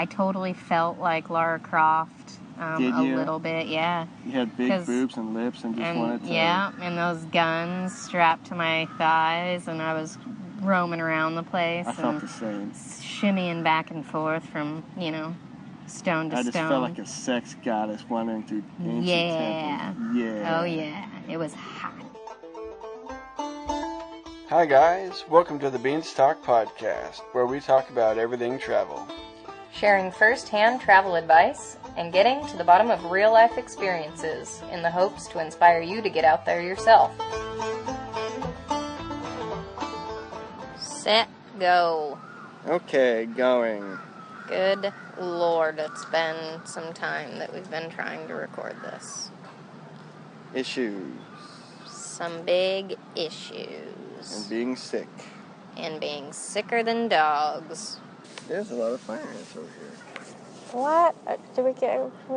I totally felt like Lara Croft. Did you? A little bit, yeah. You had big boobs and lips and just wanted to... Yeah, and those guns strapped to my thighs, and I was roaming around the place. I felt the same. Shimmying back and forth from, stone to stone. I just felt like a sex goddess wandering through ancient temples. Yeah. Oh, yeah. It was hot. Hi, guys. Welcome to the Beanstalk Podcast, where we talk about everything travel. Sharing first-hand travel advice and getting to the bottom of real-life experiences in the hopes to inspire you to get out there yourself. Set, go. Okay, going. Good Lord, it's been some time that we've been trying to record this. Issues. Some big issues. And being sick. And being sicker than dogs. There's a lot of fire ants over here. What? Do we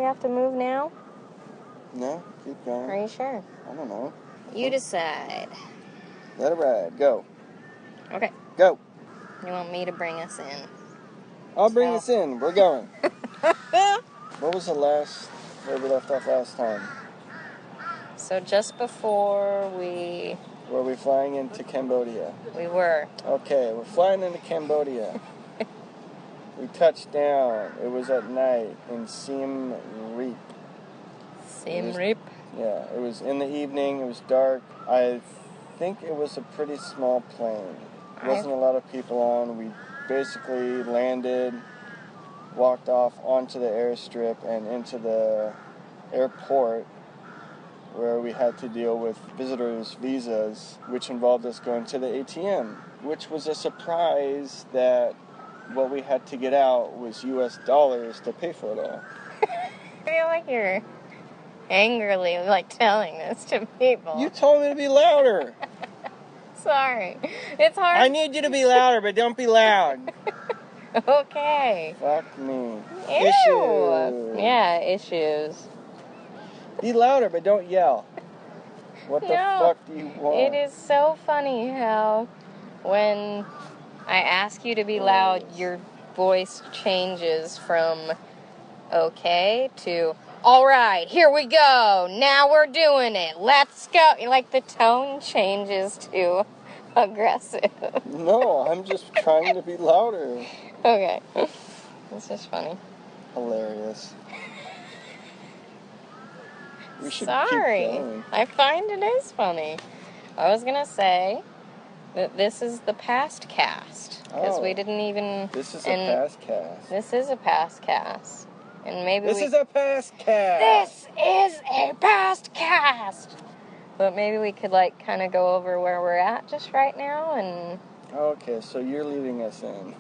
have to move now? No, keep going. Are you sure? I don't know. You decide. Let it ride. Go. Okay. Go. You want me to bring us in? I'll bring us in. We're going. What was where we left off last time? So just before we... Were we flying into Cambodia? We were. Okay, we're flying into Cambodia. We touched down. It was at night in Siem Reap. Siem Reap? Yeah, it was in the evening. It was dark. I think it was a pretty small plane. There wasn't a lot of people on. We basically landed, walked off onto the airstrip and into the airport where we had to deal with visitors' visas, which involved us going to the ATM, which was a surprise that what we had to get out was US dollars to pay for it all. I feel like you're angrily, telling this to people. You told me to be louder. Sorry. It's hard. I need you to be louder, but don't be loud. Okay. Fuck me. Ew. Issues. Yeah, issues. Be louder, but don't yell. What the fuck do you want? It is so funny how when I ask you to be loud, your voice changes from okay to all right, here we go. Now we're doing it. Let's go. The tone changes to aggressive. No, I'm just trying to be louder. Okay. It's just funny. Hilarious. We should Sorry. keep going. I find it is funny. I was going to say that this is the past cast. Because we didn't even... This is a past cast. This is a past cast. And maybe This is a past cast. This is a past cast. But maybe we could, kind of go over where we're at just right now and... Okay, so you're leading us in.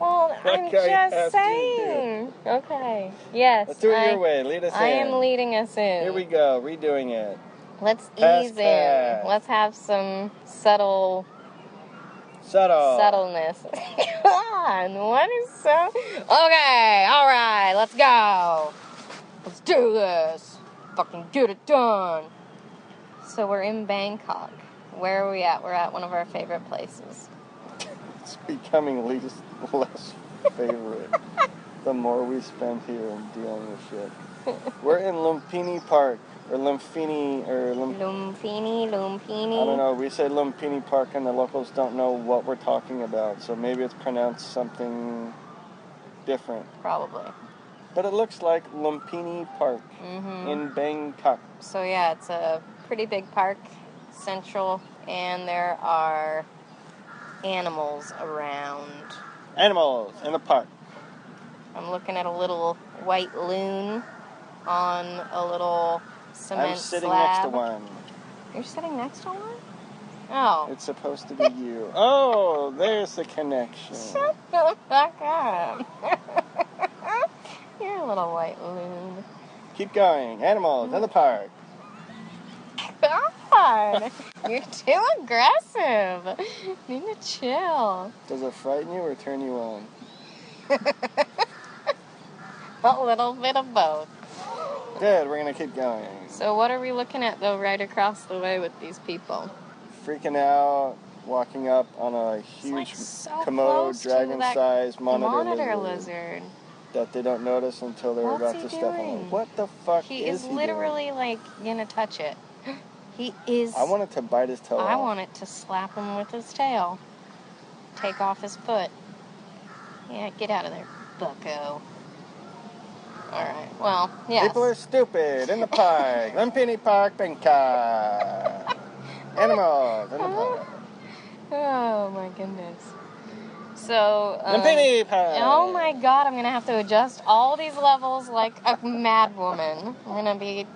Well, I'm just saying. Okay. Yes. Let's do it your way. Lead us in. I am leading us in. Here we go. Redoing it. Let's Past ease cast. in. Let's have some subtleness. Come on. What is so... Okay. All right. Let's go. Let's do this. Fucking get it done. So we're in Bangkok. Where are we at? We're at one of our favorite places. It's becoming less favorite the more we spend here and dealing with shit. We're in Lumpini Park, or Lumpini, Lumpini. I don't know, we say Lumpini Park and the locals don't know what we're talking about, so maybe it's pronounced something different. Probably. But it looks like Lumpini Park in Bangkok. So yeah, it's a pretty big park, central, and there are animals around. Animals in the park. I'm looking at a little white loon on a little cement I'm sitting slab. next to one. You're sitting next to one? Oh. It's supposed to be you. Oh, there's the connection. Shut the fuck up. You're a little white loon. Keep going. Animals in the park. God, you're too aggressive. You need to chill. Does it frighten you or turn you on? A little bit of both. Good, we're going to keep going. So what are we looking at, though, right across the way with these people? Freaking out, walking up on a huge Komodo dragon-sized monitor lizard. that they don't notice until they're What's about he to step on doing? it. What the fuck He is is he literally doing? like gonna touch it. He is. I want it to bite his toe I off. want it to slap him with his tail. Take off his foot. Yeah, get out of there, bucko. Alright, well, yes. People are stupid in the park. Lumpini Park, Bangkok. Animals in the park. Oh my goodness. So, Lumpini Park. oh my god, I'm gonna have to adjust all these levels like a mad woman. I'm gonna be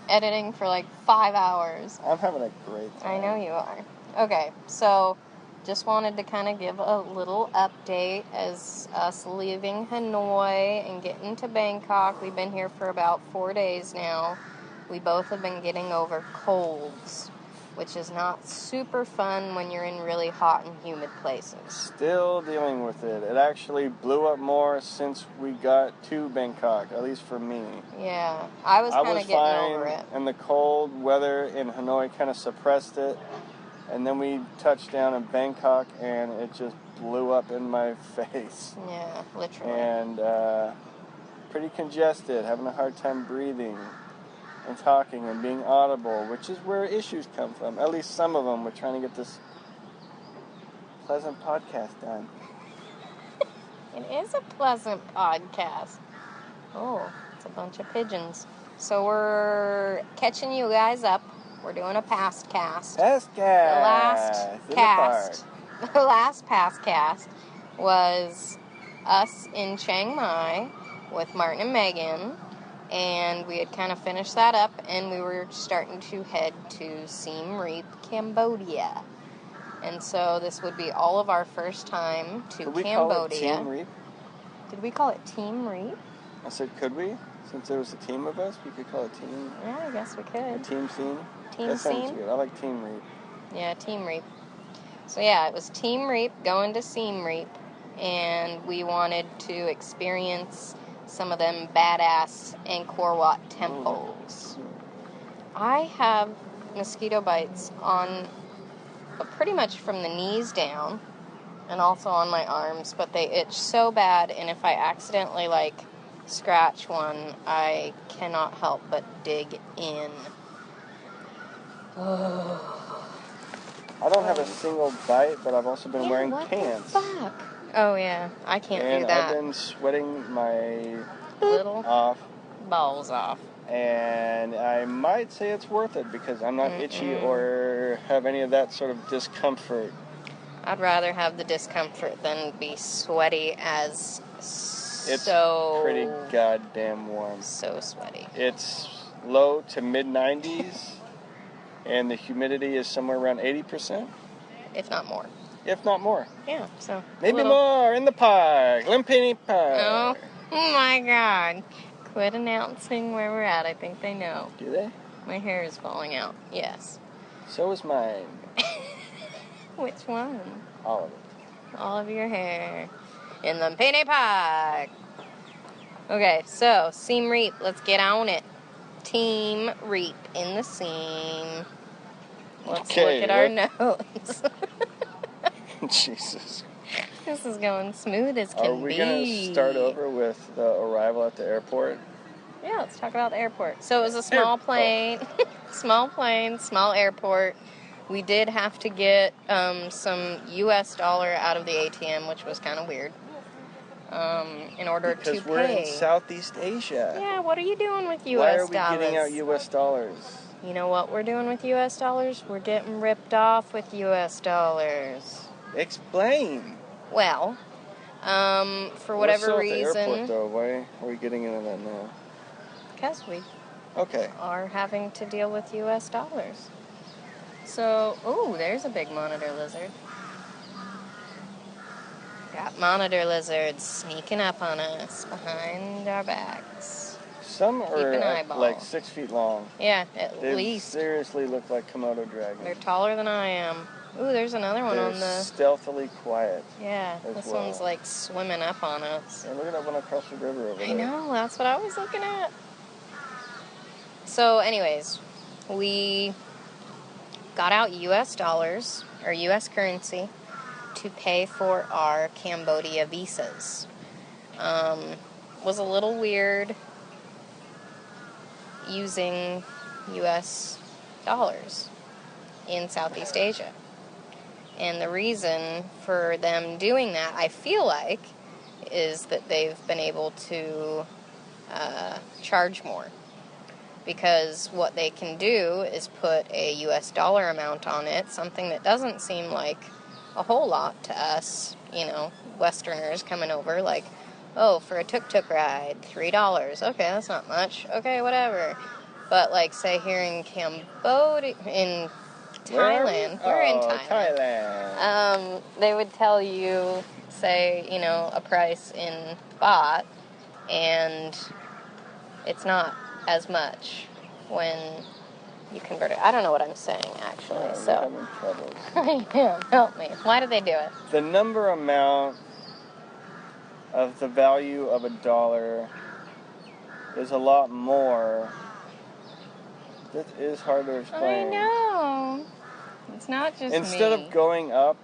editing for like 5 hours. I'm having a great time. I know you are. Okay, so just wanted to kind of give a little update as us leaving Hanoi and getting to Bangkok. We've been here for about 4 days now. We both have been getting over colds, which is not super fun when you're in really hot and humid places. Still dealing with it. It actually blew up more since we got to Bangkok, at least for me. Yeah, I was kind of getting fine, over it. and the cold weather in Hanoi kind of suppressed it. And then we touched down in Bangkok, and it just blew up in my face. Yeah, literally. And pretty congested, having a hard time breathing and talking and being audible, which is where issues come from. At least some of them. We're trying to get this pleasant podcast done. It is a pleasant podcast. Oh, it's a bunch of pigeons. So we're catching you guys up. We're doing a past cast. Past cast. The last past cast was us in Chiang Mai with Martin and Megan, and we had kind of finished that up, and we were starting to head to Siem Reap, Cambodia. And so this would be all of our first time to Could we Cambodia. call it Team Reap? Did we call it Team Reap? I said, could we? Since there was a team of us, we could call it Team. Yeah, I guess we A could. team scene. Team That sounds scene? good. I like Team Reap. Yeah, Team Reap. So yeah, it was Team Reap going to Siem Reap, and we wanted to experience some of them badass Angkor Wat temples. I have mosquito bites on pretty much from the knees down, and also on my arms, but they itch so bad, and if I accidentally scratch one, I cannot help but dig in. I don't have a single bite, but I've also been wearing what pants. the fuck? Oh yeah, I can't And do that. I've been sweating my Little off, balls off. and I might say it's worth it because I'm not itchy or have any of that sort of discomfort. I'd rather have the discomfort than be sweaty as It's so pretty goddamn warm. so sweaty. It's low to mid 90s, and the humidity is somewhere around 80%, If not more. if not more. Yeah, so Maybe more in the park, Lumpini Oh Park. my god. Quit announcing where we're at. I think they know. Do they? My hair is falling out. Yes. So is mine. Which one? All of it. All of your hair. In the Lumpini Park. Okay, so Siem Reap. Let's get on it. Team Reap in the Siem. Let's Okay, look at our notes. Jesus. This is going smooth as can be. Are we going to start over with the arrival at the airport? Yeah, let's talk about the airport. So it was a small plane, small airport. We did have to get some U.S. dollar out of the ATM, which was kind of weird, in order to pay. Because we're in Southeast Asia. Yeah, what are you doing with Why U.S. are we dollars? getting out U.S. dollars? You know what we're doing with U.S. dollars? We're getting ripped off with U.S. dollars. Explain. Well, for whatever We're still reason, at the airport, though. Why are we getting into that now? because we Okay. are having to deal with U.S. dollars. So, there's a big monitor lizard. Got monitor lizards sneaking up on us behind our backs. Some Keep an are eyeball. like 6 feet long. Yeah, at They least. seriously look like Komodo They're dragons. taller than I am. Ooh, there's another one They're on the... stealthily quiet. Yeah, as this well. one's like swimming up on us. And look at that one across the river over there. I know, that's what I was looking at. So, anyways, we got out U.S. dollars, or U.S. currency, to pay for our Cambodia visas. was a little weird using U.S. dollars in Southeast Asia. And the reason for them doing that, I feel like, is that they've been able to charge more. Because what they can do is put a U.S. dollar amount on it, something that doesn't seem like a whole lot to us, Westerners coming over, like, oh, for a tuk-tuk ride, $3. Okay, that's not much. Okay, whatever. But, like, say here in Cambodia, in Thailand, we're in Thailand. They would tell you, say, a price in baht, and it's not as much when you convert it. I don't know what I'm saying, actually. Yeah, so I'm having troubles. I am. Help me. Why did they do it? The number amount of the value of a dollar is a lot more. This is hard to explain. I know. It's not just Instead me. of going up,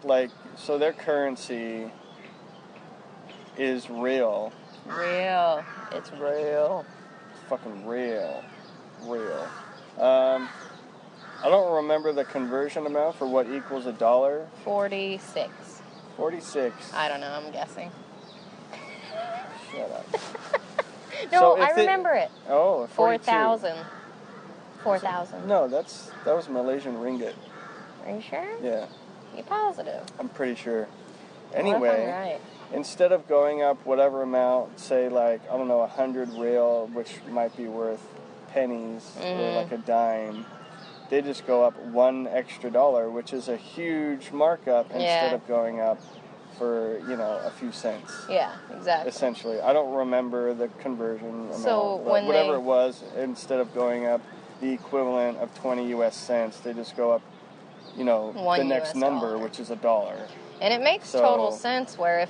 so their currency is real. Real. It's real. Fucking real. I don't remember the conversion amount for what equals a dollar. 46. 46. I don't know. I'm guessing. Shut up. No, So I if remember it. Oh, 42. 4,000. 4,000. No, that was Malaysian ringgit. Are you sure? Yeah, You positive? I'm pretty sure. What if Anyway, I'm right? instead of going up whatever amount, say 100 real, which might be worth pennies or like a dime, they just go up $1 extra, which is a huge markup instead of going up for, a few cents. Yeah, exactly. Essentially. I don't remember the conversion amount, So but when whatever they- it was, instead of going up the equivalent of 20 US cents, they just go up, One the next US number, dollar. which is a dollar. And it makes So- total sense where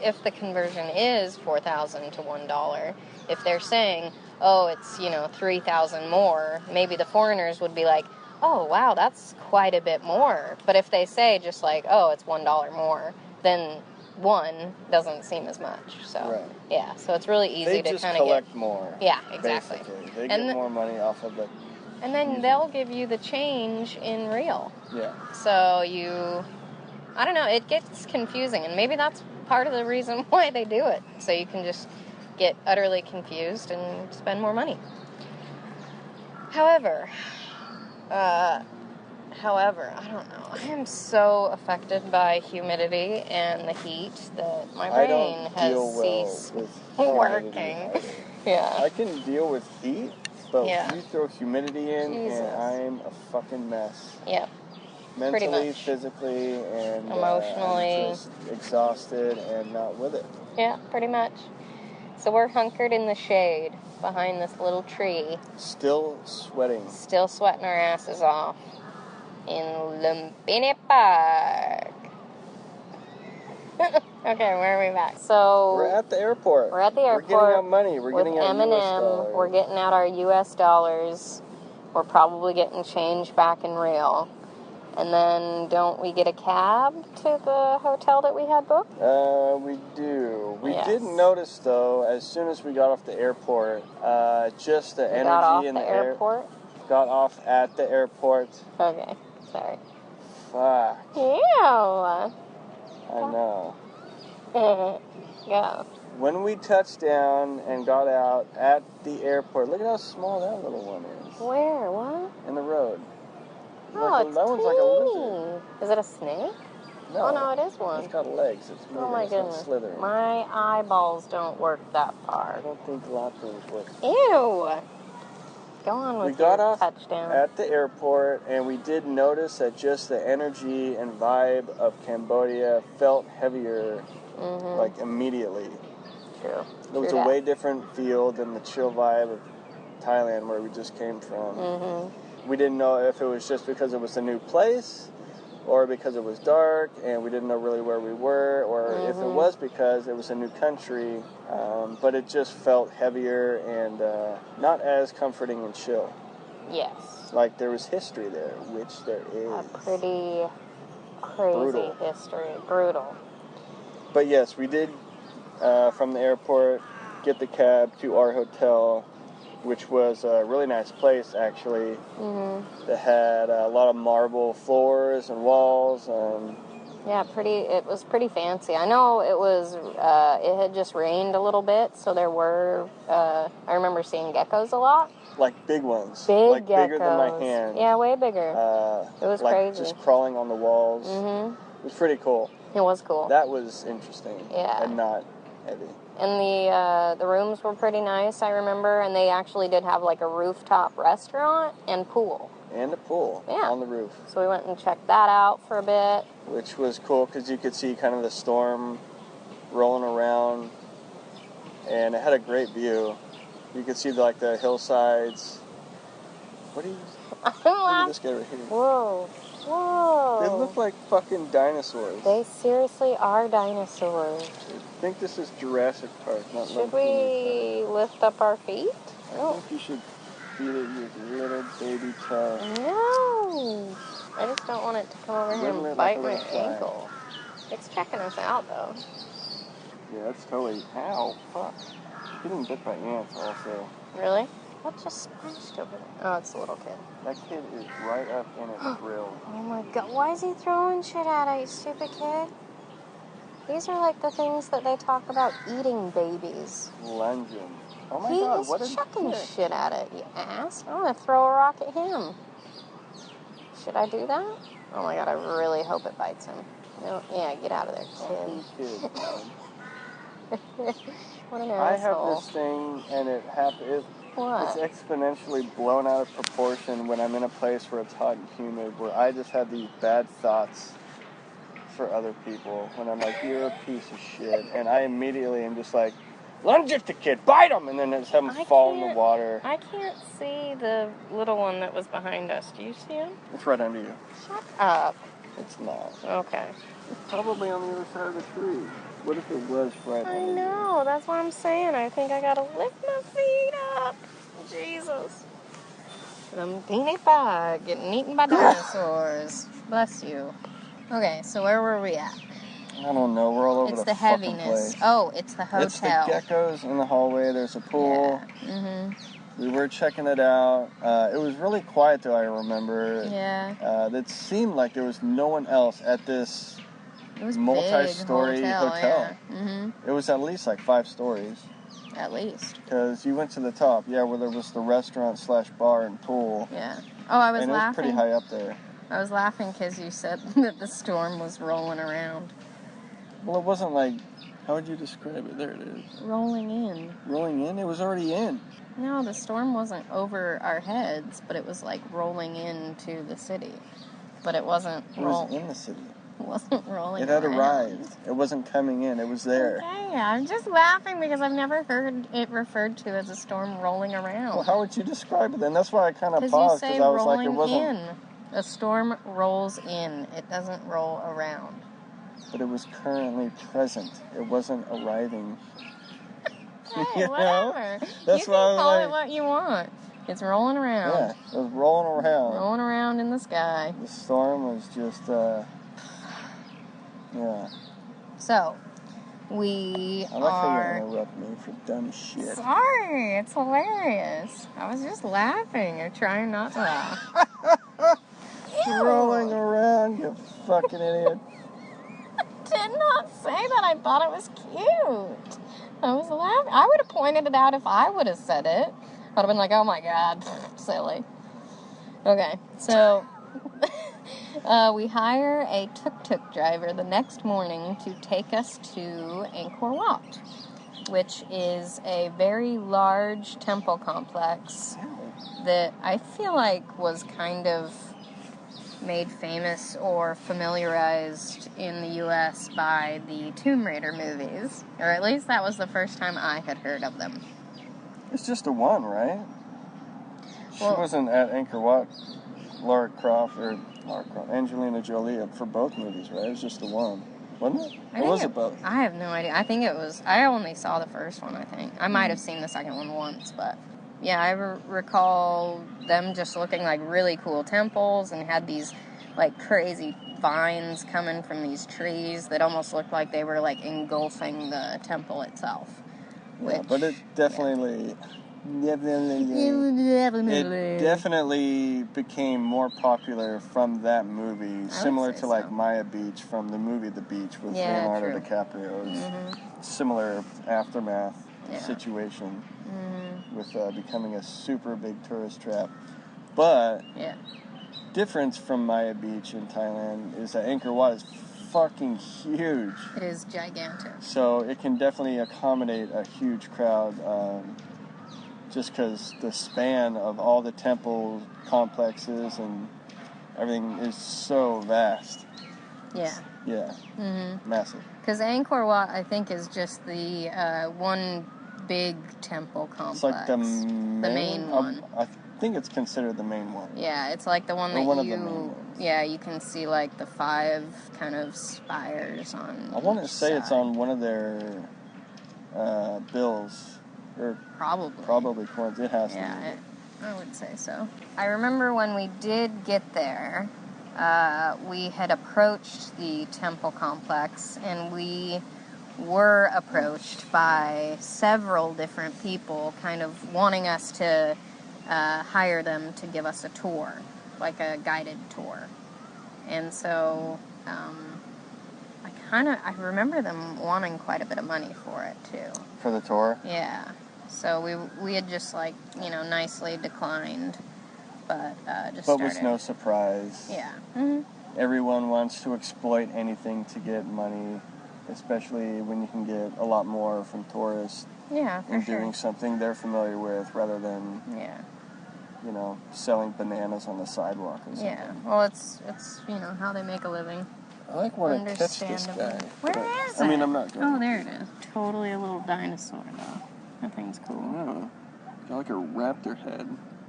if the conversion is 4,000 to $1, if they're saying, oh, it's, 3,000 more, maybe the foreigners would be like, oh, wow, that's quite a bit more. But if they say just oh, it's $1 more, then one doesn't seem as much. So, Right. yeah, so it's really easy They to just kind of collect more. Yeah, exactly. Basically. They And get more money off of it. And then Usually. they'll give you the change in real. Yeah. So I don't know, it gets confusing, and maybe that's part of the reason why they do it. So you can just get utterly confused and spend more money. However, I don't know. I am so affected by humidity and the heat that my I brain don't has deal well ceased with working. humidity. Yeah. I can deal with heat, but Yeah. you throw humidity in, Jesus. and I'm a fucking mess. Yeah. Pretty Mentally, much. physically, and Emotionally. I'm just exhausted and not with it. Yeah, pretty much. So we're hunkered in the shade behind this little tree, Still sweating. still sweating our asses off in Lumbini Park. Okay, where are we back? So We're at the airport. We're at the We're getting airport out money. We're with getting out M&M. US dollars. We're getting out our U.S. dollars. We're probably getting change back in real. And then don't we get a cab to the hotel that we had booked? We do. We Yes. did notice, though, as soon as we got off the airport, just the We energy got off in the the air. airport. Got off at the airport. Okay, sorry. Fuck. Ew. I know. Yeah. When we touched down and got out at the airport, look at how small that little one is Where? What? in the road. Oh, it's that one's like a lizard. teeny. Is it a snake? No, Oh, no, it is one. It's got legs. It's moving. Oh, my it's not goodness. slithering. My eyeballs don't work that I far. don't think lobsters work. Ew. Go on with We got your off touchdown. at the airport, and we did notice that just the energy and vibe of Cambodia felt heavier, like immediately. True. It was True a that. way different feel than the chill vibe of Thailand, where we just came from. We didn't know if it was just because it was a new place, or because it was dark, and we didn't know really where we were, or if it was because it was a new country, but it just felt heavier and not as comforting and chill. Yes. Like there was history there, which there A is. pretty crazy Brutal. history. Brutal. But yes, we did, from the airport, get the cab to our hotel, which was a really nice place, actually. Mm-hmm. That had a lot of marble floors and walls, and Yeah, it was pretty fancy. I know it had just rained a little bit, so there were, I remember seeing geckos a lot. like big ones. Big like geckos. bigger than my hand. Yeah, way bigger. It was like crazy. Just crawling on the walls. Mm-hmm. It was pretty cool. It was cool. That was interesting. Yeah. And not heavy. And the rooms were pretty nice, I remember, and they actually did have like a rooftop restaurant and pool. And a pool on the roof. So we went and checked that out for a bit. Which was cool because you could see kind of the storm rolling around, and it had a great view. You could see the hillsides. What are you? Look at this guy right here. Whoa. Whoa. They look like fucking dinosaurs. They seriously are dinosaurs. I think this is Jurassic Park, not Should we lift up our feet? I think you should feed it your little baby toe. No. I just don't want it to come over here Wiggle and it like bite a my little fly. ankle. It's checking us out, though. Yeah, that's totally... Ow, fuck. Getting bit by ants also. Really? What just splashed over there? Oh, it's a little kid. That kid is right up in his grill. Oh my god, why is he throwing shit at it, you stupid kid? These are like the things that they talk about eating babies. Lunging. Oh my He god, is what a chucking dick. shit at it, you ass. I'm gonna throw a rock at him. Should I do that? Oh my god, I really hope it bites him. No, yeah, get out of there, kid. Kid, man. What an I asshole. have this thing, and it happens. What? It's exponentially blown out of proportion when I'm in a place where it's hot and humid, where I just have these bad thoughts for other people. When I'm like, you're a piece of shit, and I immediately am just like, lunge at the kid, bite him, and then just have him fall in the water. I can't see the little one that was behind us. Do you see him? It's right under you. Shut up. It's not. Okay. It's probably on the other side of the tree. What if it was right I under know, that's what I'm saying. I think I gotta lift my feet up. Jesus. I'm teeny pie getting eaten by dinosaurs. Bless you. Okay, so where were we at? you? I don't know. We're all over It's the the fucking heaviness. place. Oh, it's the hotel. It's the geckos in the hallway. There's a pool. Yeah. Mm-hmm. We were checking it out. It was really quiet, though, I remember. Yeah. It seemed like there was no one else at this It was multi-story big hotel. Yeah. Mm-hmm. It was at least like 5 stories. At least. Because you went to the top, where there was the restaurant / bar and pool. Yeah. Oh, I was and laughing. it was pretty high up there. I was laughing because you said that the storm was rolling around. Well, it wasn't like, how would you describe it? There it is. Rolling in. Rolling in? It was already in. No, the storm wasn't over our heads, but it was like rolling into the city. But it wasn't It was in the city. It wasn't rolling It had around. arrived. It wasn't coming in. It was there. Okay, I'm just laughing because I've never heard it referred to as a storm rolling around. Well, how would you describe it then? That's why I kind of Because you paused, say because I was like, rolling it wasn't. in. A storm rolls in. It doesn't roll around. But it was currently present. It wasn't arriving. Hey, You know? whatever. That's you why I can was call like- it what you want. It's rolling around. Yeah, it was rolling around. Rolling around in the sky. The storm was just, yeah. So, we I like how are... you interrupt me for dumb shit. Sorry, it's hilarious. I was just laughing or trying not to laugh. Ew. Rolling around, you fucking idiot. Did not say that. I thought it was cute. I was laughing. I would have pointed it out if I would have said it. I'd have been like, oh my god, silly. Okay, so we hire a tuk-tuk driver the next morning to take us to Angkor Wat, which is a very large temple complex that I feel like was kind of made famous or familiarized in the U.S. by the Tomb Raider movies. Or at least that was the first time I had heard of them. It's just a one, right? She Well- wasn't at Angkor Wat, Angelina Jolie for both movies, right? It was just the one, wasn't it? Or was it both? I have no idea. I think it was... I only saw the first one, I think. I might have seen the second one once, but... Yeah, I recall them just looking like really cool temples and had these, like, crazy vines coming from these trees that almost looked like they were, like, engulfing the temple itself. Yeah, but it definitely became more popular from that movie, similar to like Maya Beach from the movie The Beach with Leonardo DiCaprio's similar aftermath situation with becoming a super big tourist trap. But difference from Maya Beach in Thailand is that Angkor Wat is fucking huge. It is gigantic. So it can definitely accommodate a huge crowd, just because the span of all the temple complexes and everything is so vast. Yeah. Yeah. Massive. Because Angkor Wat, I think, is just the one big temple complex. It's like the main one. I think it's considered the main one. Yeah, it's like the one that you can see like the 5 kind of spires on. I want to say it's on one of their bills. Or probably coins. It has to be. I would say so. I remember when we did get there, we had approached the temple complex, and we were approached by several different people kind of wanting us to hire them to give us a tour, like a guided tour. And so I remember them wanting quite a bit of money for it too. For the tour? Yeah. So we had just nicely declined, but was no surprise. Yeah. Everyone wants to exploit anything to get money, especially when you can get a lot more from tourists. Yeah, for sure. Doing something they're familiar with rather than selling bananas on the sidewalk or something. Yeah. Well, it's how they make a living. I want to catch this guy. Where is it? I mean, I'm not going. Oh, there it is. Totally a little dinosaur, though. That thing's cool. Yeah. Got like a raptor head.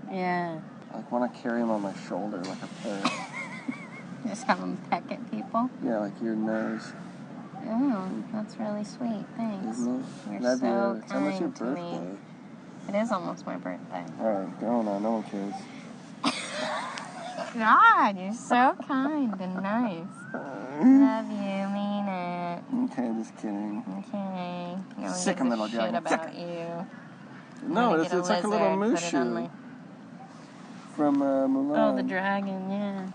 Yeah. I want to carry him on my shoulder like a parrot. Just have him peck at people? Yeah, like your nose. Oh, that's really sweet. Thanks. Isn't it? You're so it's almost your kind to birthday. me. It is almost my birthday. Alright, go on. No one cares. God, you're so kind and nice. Love you, mean it. Okay, just kidding. Okay. No one Sick gives little a shit dragon. about you. No, it's like a little Mushu from Mulan. Oh, the dragon, yeah.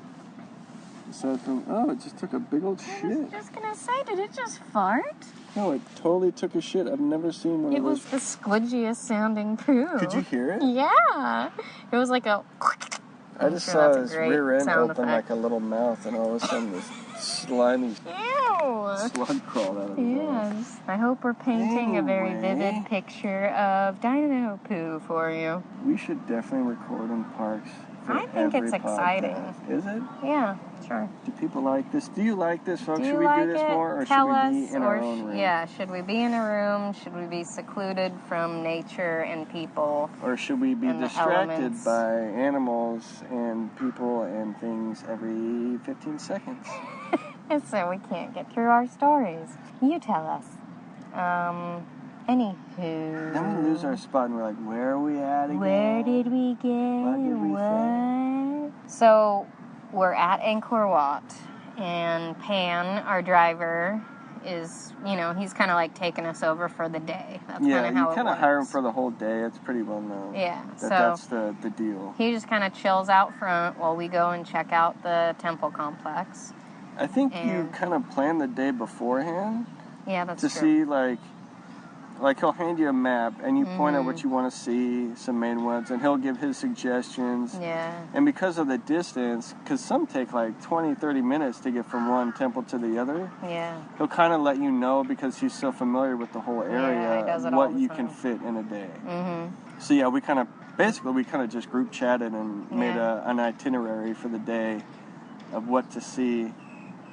So it just took a big old shit. I was just gonna say, did it just fart? No, it totally took a shit. I've never seen one of those. It was the squidgiest sounding poo. Could you hear it? Yeah. It was like a... I just saw his rear end open like a little mouth, and all of a sudden this slimy slug crawled out of his Yes. I hope we're painting a very vivid picture of dino poo for you. We should definitely record in parks. I think it's exciting. Is it? Yeah, sure. Do people like this? Do you like this, folks? Should we do this more, or should we be in our own room? Yeah, should we be in a room? Should we be secluded from nature and people? Or should we be distracted by animals and people and things every 15 seconds? So we can't get through our stories. You tell us. Anywho. Then we lose our spot and we're like, where are we at again? Where did we get? What did we say? So we're at Angkor Wat, and Pan, our driver, is, he's kind of like taking us over for the day. That's kind of how it works. Yeah, you kind of hire him for the whole day. It's pretty well known. Yeah, that's the deal. He just kind of chills out front while we go and check out the temple complex. I think you kind of plan the day beforehand. Yeah, that's true. To see, like he'll hand you a map and you point out what you want to see, some main ones, and he'll give his suggestions. Yeah. And because of the distance, because some take like 20, 30 minutes to get from one temple to the other. Yeah. He'll kind of let you know, because he's so familiar with the whole area, what you can fit in a day. Mm-hmm. So yeah, we kind of just group chatted and made an itinerary for the day of what to see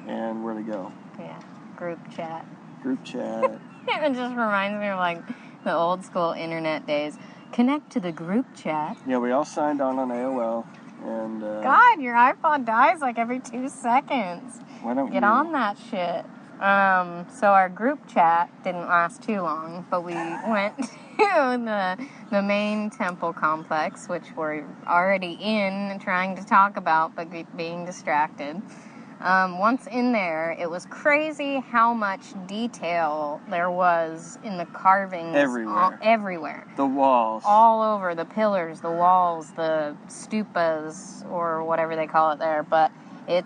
and where to go. Yeah, group chat. Group chat. It just reminds me of the old school internet days. Connect to the group chat. Yeah, we all signed on AOL, and God, your iPod dies every 2 seconds. Why don't get on that shit? So our group chat didn't last too long, but we went to the main temple complex, which we're already in, trying to talk about, but being distracted. Once in there, it was crazy how much detail there was in the carvings. Everywhere. Everywhere. The walls. All over, the pillars, the walls, the stupas, or whatever they call it there. But it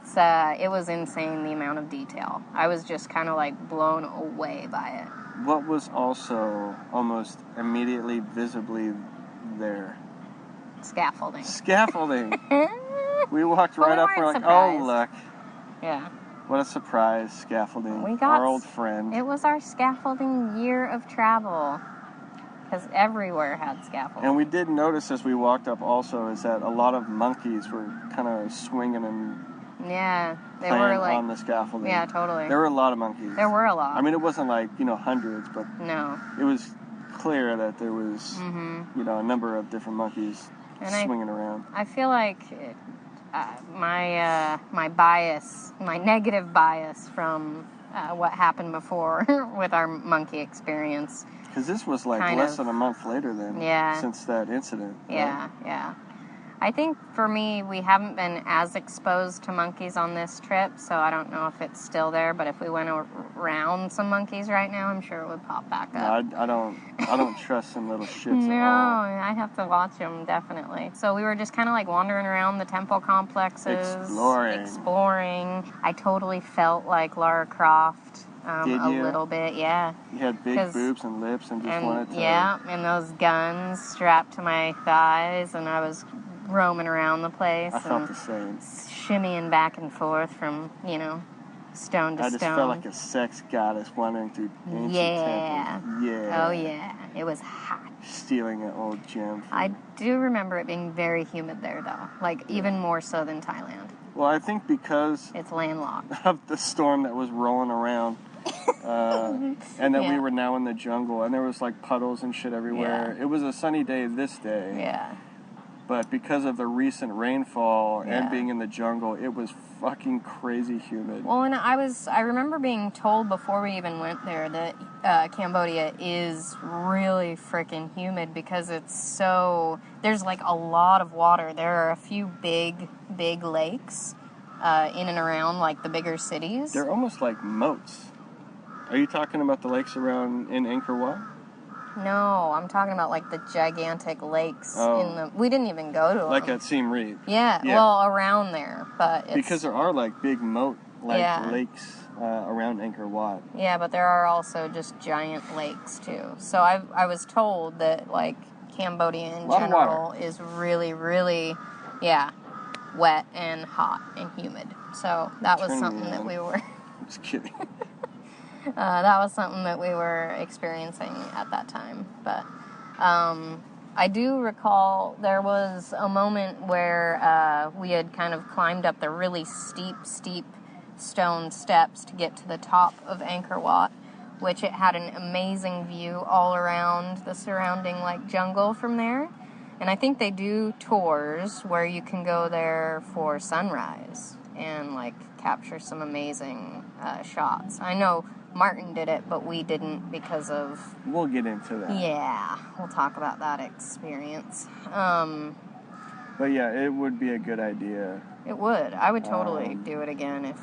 was insane, the amount of detail. I was just kind of like blown away by it. What was also almost immediately visibly there? Scaffolding. Scaffolding. We walked But right we up, we're weren't like, surprised. oh, look. Yeah. What a surprise, scaffolding. We got Our old friend. It was our scaffolding year of travel. Because everywhere had scaffolding. And we did notice as we walked up also is that a lot of monkeys were kind of swinging and Yeah. They playing were like... on the scaffolding. Yeah, totally. There were a lot of monkeys. There were a lot. I mean, it wasn't like, hundreds, but No. it was clear that there was, a number of different monkeys And swinging around. I feel like my bias, my negative bias from what happened before with our monkey experience. Because this was like kind less of. than a month later then, Yeah. since that incident. Yeah, yeah. I think for me, we haven't been as exposed to monkeys on this trip, so I don't know if it's still there. But if we went around some monkeys right now, I'm sure it would pop back up. No, I don't trust some little shits No, at all. I have to watch them, definitely. So we were just kind of like wandering around the temple complexes. Exploring. I totally felt like Lara Croft. Did a you? little bit, yeah. You had big boobs and lips and just wanted to... Yeah, and those guns strapped to my thighs, and I was roaming around the place. I felt the same. Shimmying back and forth from, stone to stone. I just felt like a sex goddess wandering through ancient temples. Yeah. Oh, yeah. It was hot. Stealing an old gem. I do remember it being very humid there, though. Like, even more so than Thailand. Well, I think because It's landlocked. of the storm that was rolling around, and that we were now in the jungle, and there was like puddles and shit everywhere. Yeah. It was a sunny day this day. Yeah. But because of the recent rainfall Yeah. and being in the jungle, it was fucking crazy humid. Well, and I remember being told before we even went there that Cambodia is really freaking humid because there's like a lot of water. There are a few big lakes in and around like the bigger cities. They're almost like moats. Are you talking about the lakes around in Angkor Wat? No, I'm talking about like the gigantic lakes Oh. we didn't even go to them. Like at Siem Reap. Yeah, well, around there, but because there are like big moat Yeah. lakes around Angkor Wat. Yeah, but there are also just giant lakes too. So I was told that like Cambodia in Lot of general water. is really, really, wet and hot and humid. So that was Turn me something that on. we were Just kidding. that was something that we were experiencing at that time. But I do recall there was a moment where we had kind of climbed up the really steep stone steps to get to the top of Angkor Wat, which it had an amazing view all around the surrounding like jungle from there. And I think they do tours where you can go there for sunrise and like capture some amazing shots. I know Martin did it, but we didn't because of... We'll get into that. Yeah, we'll talk about that experience. But yeah, it would be a good idea. It would. I would totally do it again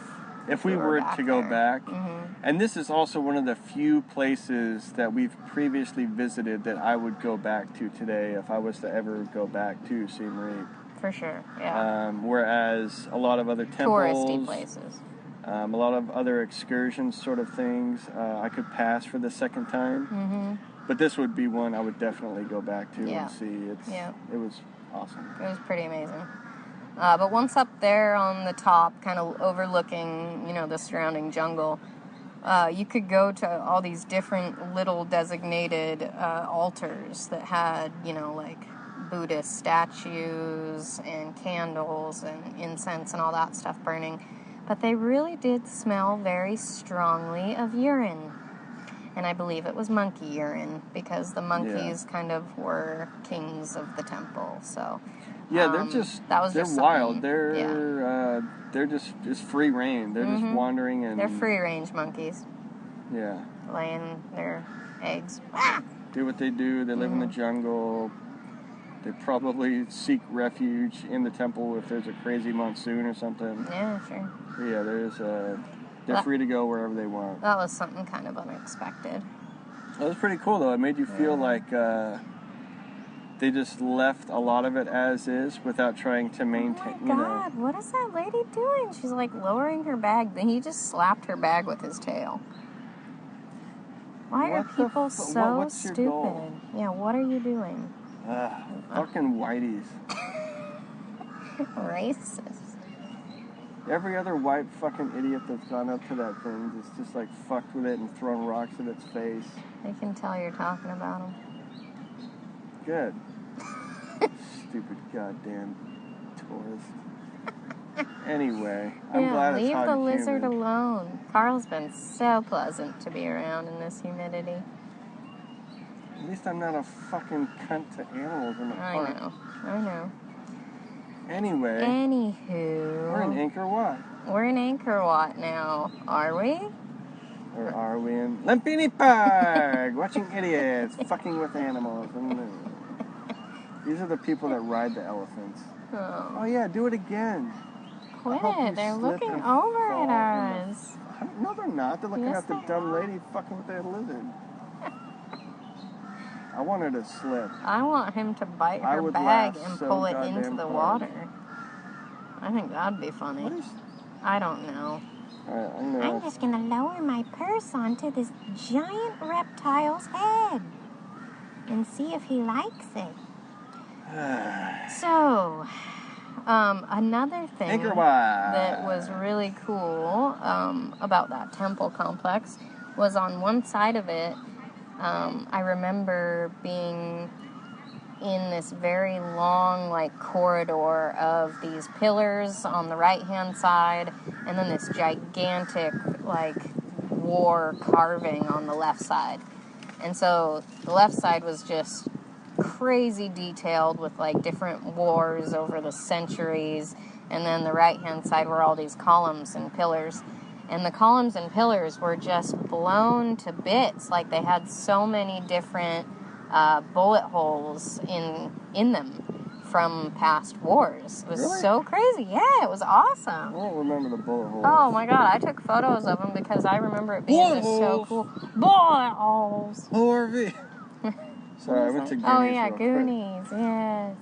if we were to go back. Mm-hmm. And this is also one of the few places that we've previously visited that I would go back to today if I was to ever go back to Siem Reap. For sure, yeah. Whereas a lot of other temples... Touristy places. A lot of other excursions sort of things I could pass for the second time. Mm-hmm. But this would be one I would definitely go back to Yeah. and see. It was awesome. It was pretty amazing. But once up there on the top, kind of overlooking, the surrounding jungle, you could go to all these different little designated altars that had, like Buddhist statues and candles and incense and all that stuff burning. But they really did smell very strongly of urine. And I believe it was monkey urine because the monkeys kind of were kings of the temple. So yeah, they're wild. They're just free reign. They're just wandering and they're free range monkeys. Yeah. Laying their eggs. Do what they do. They live in the jungle. They probably seek refuge in the temple if there's a crazy monsoon or something. Yeah, sure. But yeah, they're free to go wherever they want. That was something kind of unexpected. That was pretty cool, though. It made you feel like they just left a lot of it as is without trying to maintain, Oh my God, what is that lady doing? She's like lowering her bag. Then he just slapped her bag with his tail. Why are people so what's your stupid? goal? Yeah, what are you doing? Fucking whiteys. Racist. Every other white fucking idiot that's gone up to that thing is just like fucked with it and thrown rocks at its face. I can tell you're talking about them. Good. Stupid goddamn tourist. Anyway, I'm glad it's leave hot the and lizard humid. alone. Carl's been so pleasant to be around in this humidity. At least I'm not a fucking cunt to animals in the park. I know. Anyway, Anywho. we're in Angkor Wat. We're in Angkor Wat now, are we? Or are we in Lumpini Park? Watching idiots fucking with animals. These are the people that ride the elephants. Oh yeah, do it again. Quit hope you it. They're slip looking and over fall at in us. No, they're not. They're looking Yes, at the they dumb are. lady fucking with their lizard. I want her to slip. I want him to bite I her would bag laugh and so pull it into goddamn the hard. water. I think that'd be funny. What is... I don't know. Alright, I'm I'm gonna... just gonna lower my purse onto this giant reptile's head and see if he likes it. So, another thing Angkor Wat. that was really cool about that temple complex was on one side of it, I remember being in this very long like corridor of these pillars on the right hand side and then this gigantic like war carving on the left side. And so the left side was just crazy detailed with like different wars over the centuries, and then the right hand side were all these columns and pillars. And the columns and pillars were just blown to bits. Like they had so many different bullet holes in them from past wars. It was Really? so crazy. Yeah, it was awesome. I don't remember the bullet holes. Oh my God, I took photos of them because I remember it being just so cool. Bullet holes. ORV. Sorry, I went to Goonies. Oh yeah, real quick. Goonies. Yes.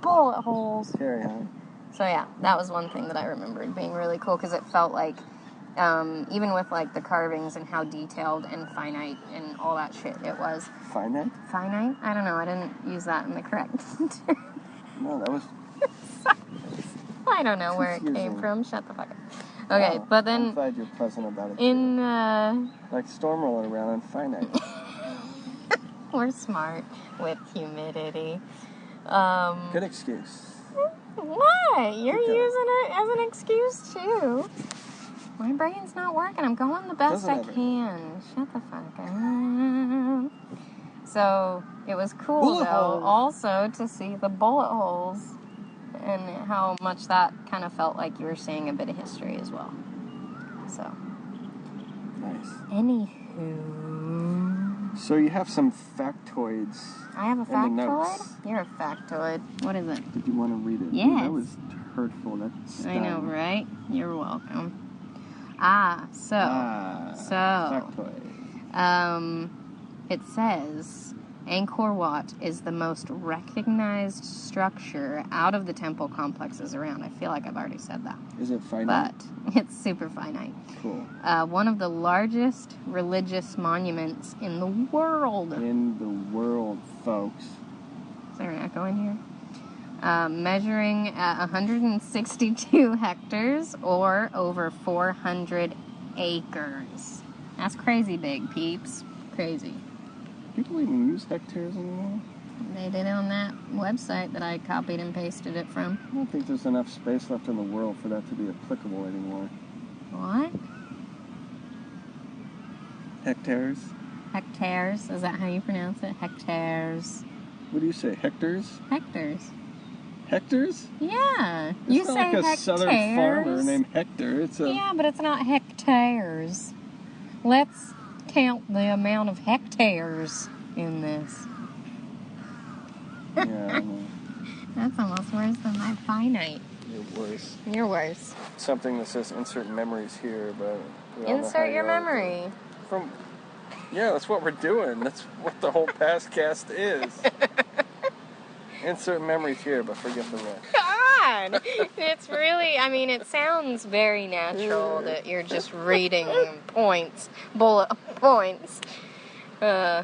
Bullet holes. Carry on. So yeah, that was one thing that I remembered being really cool because it felt like, even with like the carvings and how detailed and finite and all that shit it was. Finite? Finite? I don't know. I didn't use that in the correct term. No, that was... I don't know where it came Confusing. from. Shut the fuck up. Okay, Oh, but I'm then glad you're pleasant about it. in Like storm rolling around on finite. we're smart with humidity. Good excuse. What? You're Good job. using it as an excuse too. My brain's not working. I'm going the best Doesn't I ever. can. Shut the fuck up. So it was cool Bullet though, holes. also to see the bullet holes and how much that kind of felt like you were seeing a bit of history as well. So, Nice. anywho, So you have some factoids. I have a the factoid. notes. You're a factoid. What is it? Did you want to read it? Yes. That was hurtful. That's I know, right? You're welcome. So factoid. it says Angkor Wat is the most recognized structure out of the temple complexes around. I feel like I've already said that, Is it finite? but it's super finite. Cool. One of the largest religious monuments in the world. In the world, folks. Is there an echo in here? Measuring at 162 hectares or over 400 acres. That's crazy big, peeps. Crazy. People even use hectares anymore? They did it on that website that I copied and pasted it from. I don't think there's enough space left in the world for that to be applicable anymore. What? Hectares? Hectares? Is that how you pronounce it? Hectares. What do you say? Hectares? Hectares. Hectares? Yeah. It's You not say like a hectares. southern farmer named Hector. It's a... Yeah, but it's not hectares. Let's count the amount of hectares in this. Yeah, I know. That's almost worse than my finite. You're worse. You're worse. Something that says insert memories here, but we all know how Insert your you are. memory. Yeah, that's what we're doing. That's what the whole past cast is. Insert memories here, but forget the rest. God! It's really, I mean, it sounds very natural that you're just reading bullet points. Oh,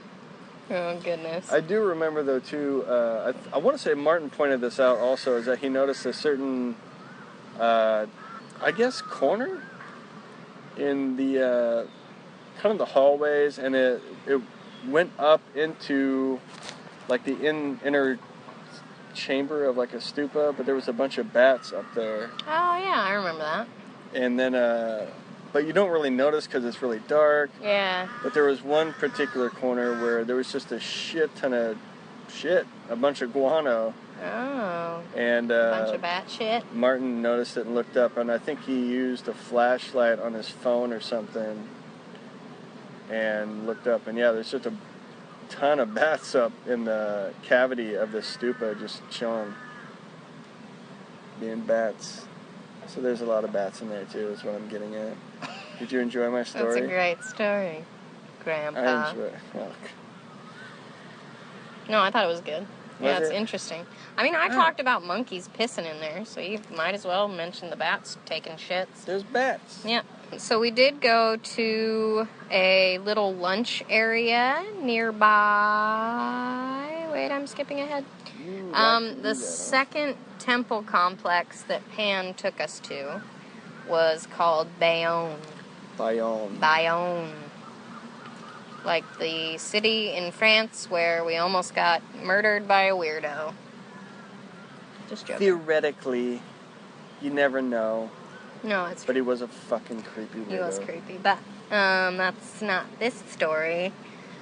goodness. I do remember, though, too, I want to say Martin pointed this out also, is that he noticed a certain, I guess, corner in the, kind of the hallways, and it went up into, like, the inner chamber of, like, a stupa, but there was a bunch of bats up there. Oh, yeah, I remember that. And then, but you don't really notice because it's really dark. Yeah. But there was one particular corner where there was just a shit ton of shit, a bunch of guano. Oh. And A bunch of bat shit. Martin noticed it and looked up, and I think he used a flashlight on his phone or something and looked up, and yeah, there's just a ton of bats up in the cavity of the stupa just chilling, being bats. So there's a lot of bats in there too, is what I'm getting at. Did you enjoy my story? That's a great story, Grandpa. I enjoy it. Oh. No, I thought it was good. Yeah, Was it's it? interesting. I mean, I talked about monkeys pissing in there, so you might as well mention the bats taking shits. There's bats. Yeah. So we did go to a little lunch area nearby. Wait, I'm skipping ahead. The second temple complex that Pan took us to was called Bayonne. Bayonne. Bayonne. Like the city in France where we almost got murdered by a weirdo. Just joking. Theoretically, you never know, No, it's but he was a fucking creepy weirdo. He was creepy, but that's not this story.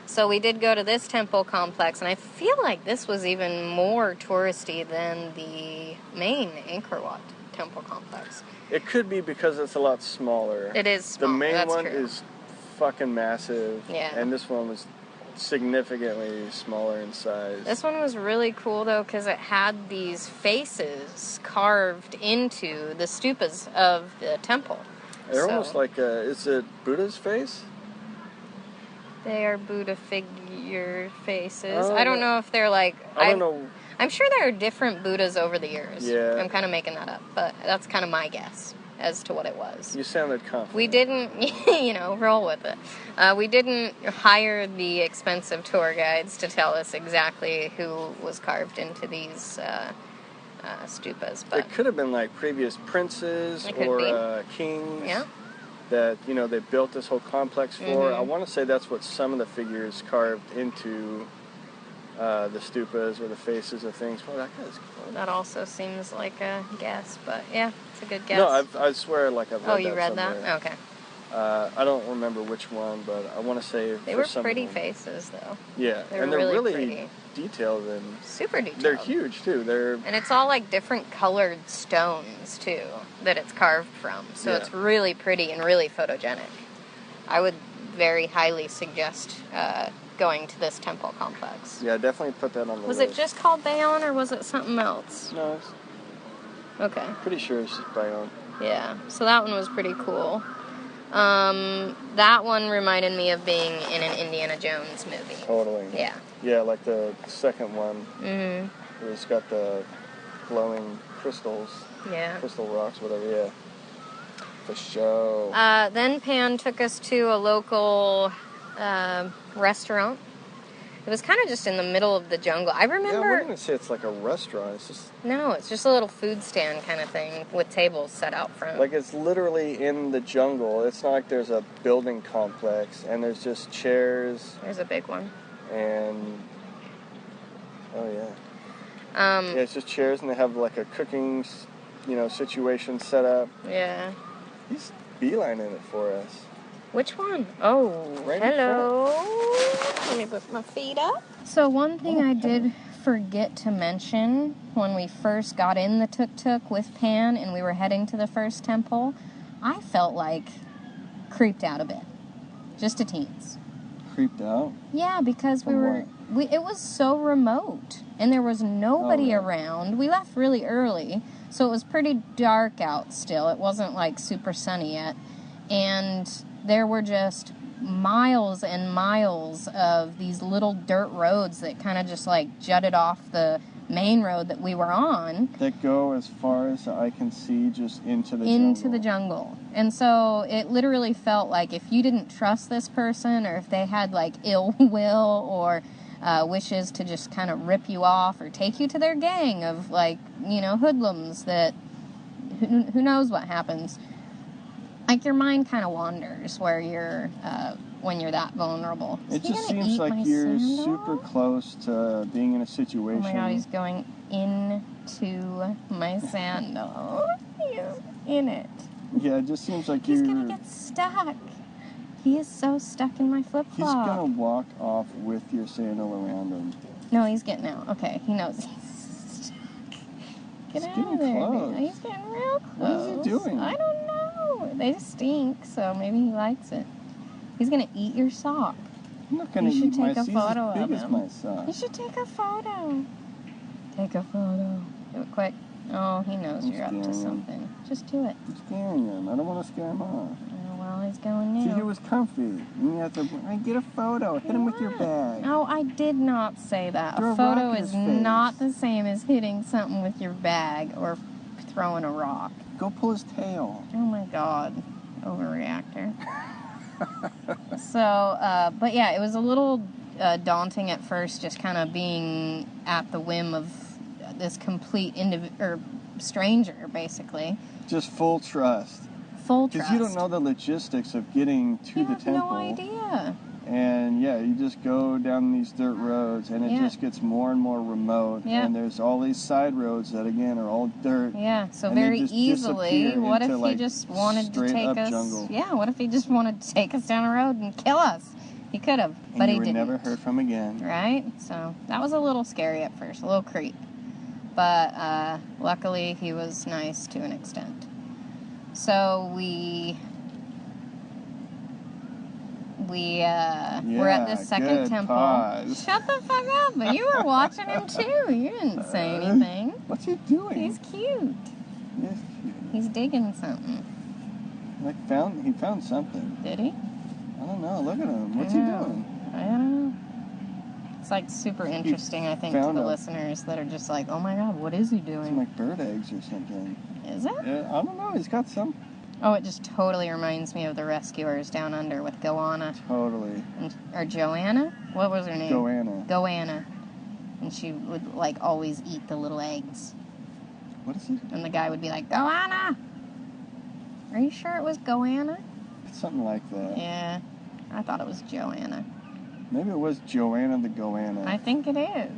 So we did go to this temple complex, and I feel like this was even more touristy than the main Angkor Wat temple complex. It could be because it's a lot smaller. It is small. The main That's one true. is fucking massive. Yeah. And this one was significantly smaller in size. This one was really cool, though, because it had these faces carved into the stupas of the temple. They're So, almost like, is it Buddha's face? They are Buddha figure faces. Oh, I don't know if they're like... I don't know. I'm sure there are different Buddhas over the years. Yeah. I'm kind of making that up, but that's kind of my guess as to what it was. You sounded confident. We didn't, roll with it. We didn't hire the expensive tour guides to tell us exactly who was carved into these stupas, but It could have been like previous princes It could or be. kings yeah. that, they built this whole complex for. Mhm. I want to say that's what some of the figures carved into the stupas or the faces of things. Well, that guy's close. That also seems like a guess, but yeah, it's a good guess. No, I swear I've read that. Oh, you read somewhere. that? Okay. I don't remember which one, but I want to say They for were some of pretty them. faces, though. Yeah, They were and they're really really pretty. detailed and Super detailed. they're huge too. They're And it's all like different colored stones, too, that it's carved from. So Yeah. it's really pretty and really photogenic. I would very highly suggest going to this temple complex. yeah, definitely put that on the Was list. it just called Bayonne or was it something else? No, it's Okay. pretty sure it's just Bayonne. Yeah. So that one was pretty cool. That one reminded me of being in an Indiana Jones movie. Totally. Yeah. Yeah, like the second one. Mm-hmm. Where it's got the glowing crystals, Yeah. crystal rocks, whatever. Yeah. For show. Then Pan took us to a local restaurant. It was kind of just in the middle of the jungle. I Yeah, I remember... wouldn't even say it's like a restaurant. It's just No, it's just a little food stand kind of thing with tables set out front. like it's literally in the jungle. It's not like there's a building complex and there's just chairs There's a big one. and oh yeah. Um, Yeah, it's just chairs and they have like a cooking, situation set up. yeah. He's beelining it for us. Which one? Oh, Right in hello. Let me put my feet up. So one thing I did forget to mention when we first got in the tuk-tuk with Pan and we were heading to the first temple, I felt like creeped out a bit. Just a teens. Creeped out? Yeah, because we From were... what? it was so remote, and there was nobody around. We left really early, so it was pretty dark out still. It wasn't like super sunny yet, and there were just miles and miles of these little dirt roads that kind of just like jutted off the main road that we were on. That go as far as I can see, just into the jungle. And so it literally felt like if you didn't trust this person, or if they had like ill will or wishes to just kind of rip you off or take you to their gang of like, you know, hoodlums that who knows what happens. Like your mind kind of wanders where you're when you're that vulnerable. It just seems like you're super close to being in a situation. Oh my God, he's going into my sandal. He's in it. Yeah, it just seems like he's gonna get stuck. He is so stuck in my flip-flop. He's gonna walk off with your sandal around him. No, he's getting out. Okay, he knows he's stuck. Get out of there. Close. He's getting real close. What is he doing? I don't know. They stink, so maybe he likes it. He's gonna eat your sock. I'm not gonna eat my sock. He's as big as my sock. You should take a photo. Take a photo. Do it quick. Oh, he knows you're up to something. Just do it. I'm scaring him. I don't want to scare him off. Oh, well, he's going now. See, he was comfy. And you have to get a photo. Hit him with your bag. No, I did not say that. Throw a photo is not the same as hitting something with your bag or throwing a rock. Go pull his tail. Oh my God. Overreactor. So, but yeah, it was a little daunting at first, just kind of being at the whim of this complete stranger, basically. Just full trust. Full trust. Because you don't know the logistics of getting to the temple. No idea. And yeah, you just go down these dirt roads, and it just gets more and more remote. Yeah. And there's all these side roads that again are all dirt. Yeah. So very easily, what if he just wanted to take us? Jungle. Yeah. What if he just wanted to take us down a road and kill us? He could have, but he didn't. Never heard from again. Right. So that was a little scary at first, a little creep. But luckily, he was nice to an extent. So we were at this second temple. Pause. Shut the fuck up! But you were watching him too. You didn't say anything. What's he doing? He's cute. He's cute. He's digging something. He found something. Did he? I don't know. Look at him. What's he doing? I don't know. It's like super interesting, I think, to the listeners that are just like, oh my God, what is he doing? Some like bird eggs or something. Is it? Yeah, I don't know. He's got some. Oh, it just totally reminds me of the Rescuers Down Under with Goanna. Totally. Or Joanna? What was her name? Goanna. And she would like always eat the little eggs. What is it? And the guy would be like, Goanna! Are you sure it was Goanna? Something like that. Yeah. I thought it was Joanna. Maybe it was Joanna the Goanna. I think it is.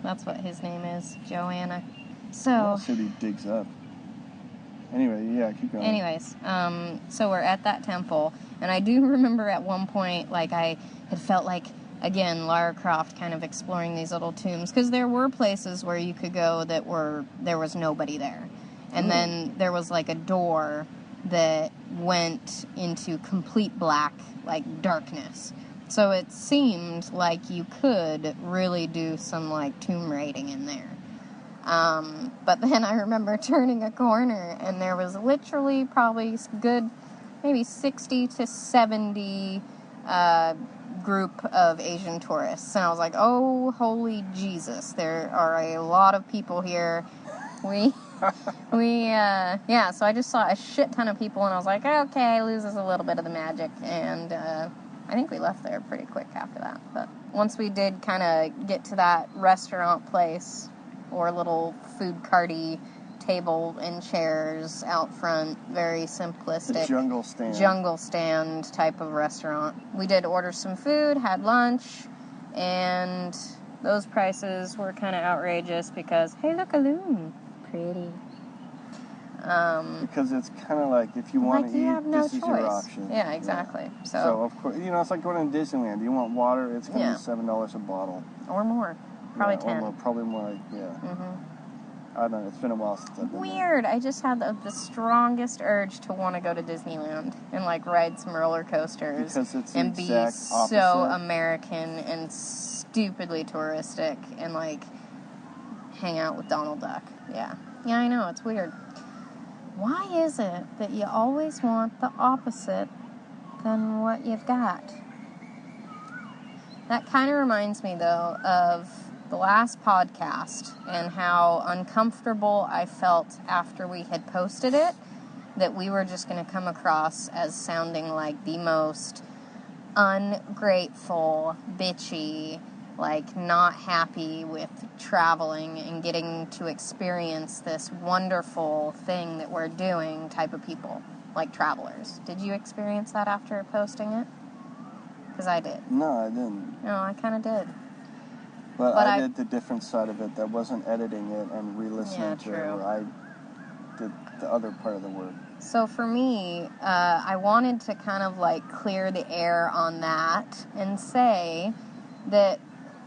That's what his name is, Joanna. So. What city digs up? Anyway, yeah, keep going. Anyways, so we're at that temple, and I do remember at one point, like, I had felt like, again, Lara Croft kind of exploring these little tombs, because there were places where you could go that there was nobody there. And then there was, like, a door that went into complete black, like, darkness. So it seemed like you could really do some, like, tomb raiding in there. But then I remember turning a corner, and there was literally probably good, maybe 60 to 70 group of Asian tourists. And I was like, oh, holy Jesus, there are a lot of people here. So I just saw a shit ton of people, and I was like, okay, loses a little bit of the magic. And I think we left there pretty quick after that. But once we did kind of get to that restaurant place, or little food carty table and chairs out front, very simplistic. Jungle stand type of restaurant. We did order some food, had lunch, and those prices were kind of outrageous because, hey, look, a loon. Pretty. Because it's kind of like, if you want to eat, this is your option. Yeah, exactly. Yeah. So, of course, it's like going to Disneyland. You want water, it's going to be $7 a bottle. Or more. Probably 10. Or more, probably more, yeah. Mm-hmm. I don't know. It's been a while since I've been there. Weird. I just had the strongest urge to want to go to Disneyland and like ride some roller coasters Because it's the and be exact so opposite. American and stupidly touristic and like hang out with Donald Duck. Yeah, I know, it's weird. Why is it that you always want the opposite than what you've got? That kind of reminds me, though, of the last podcast and how uncomfortable I felt after we had posted it, that we were just going to come across as sounding like the most ungrateful, bitchy, like not happy with traveling and getting to experience this wonderful thing that we're doing type of people, like travelers. Did you experience that after posting it? Because I did. No, I didn't. No, I kind of did. But But I I- did the different side of it that wasn't editing it and re-listening Yeah, to it, true. where I did the other part of the work. So for me, I wanted to kind of like clear the air on that and say that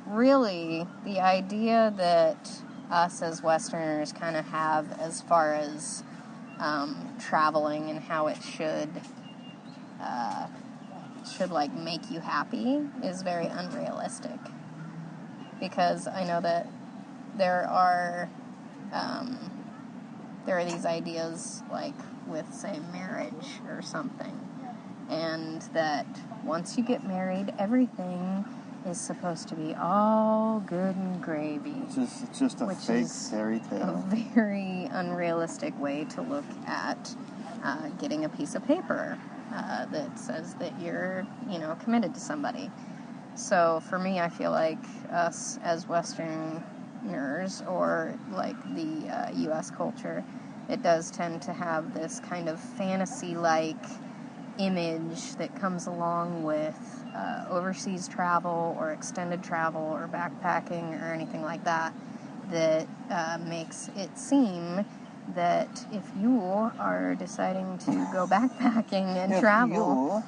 really the idea that us as Westerners kind of have as far as traveling and how it should like make you happy is very unrealistic. Because I know that there are these ideas like with, say, marriage or something, and that once you get married, everything is supposed to be all good and gravy. It's just a Which fake is fairy A tale. very unrealistic way to look at getting a piece of paper that says that you're, committed to somebody. So for me, I feel like us as Westerners, or like the U.S. culture, it does tend to have this kind of fantasy-like image that comes along with overseas travel or extended travel or backpacking or anything like that, that makes it seem that if you are deciding to go backpacking and travel,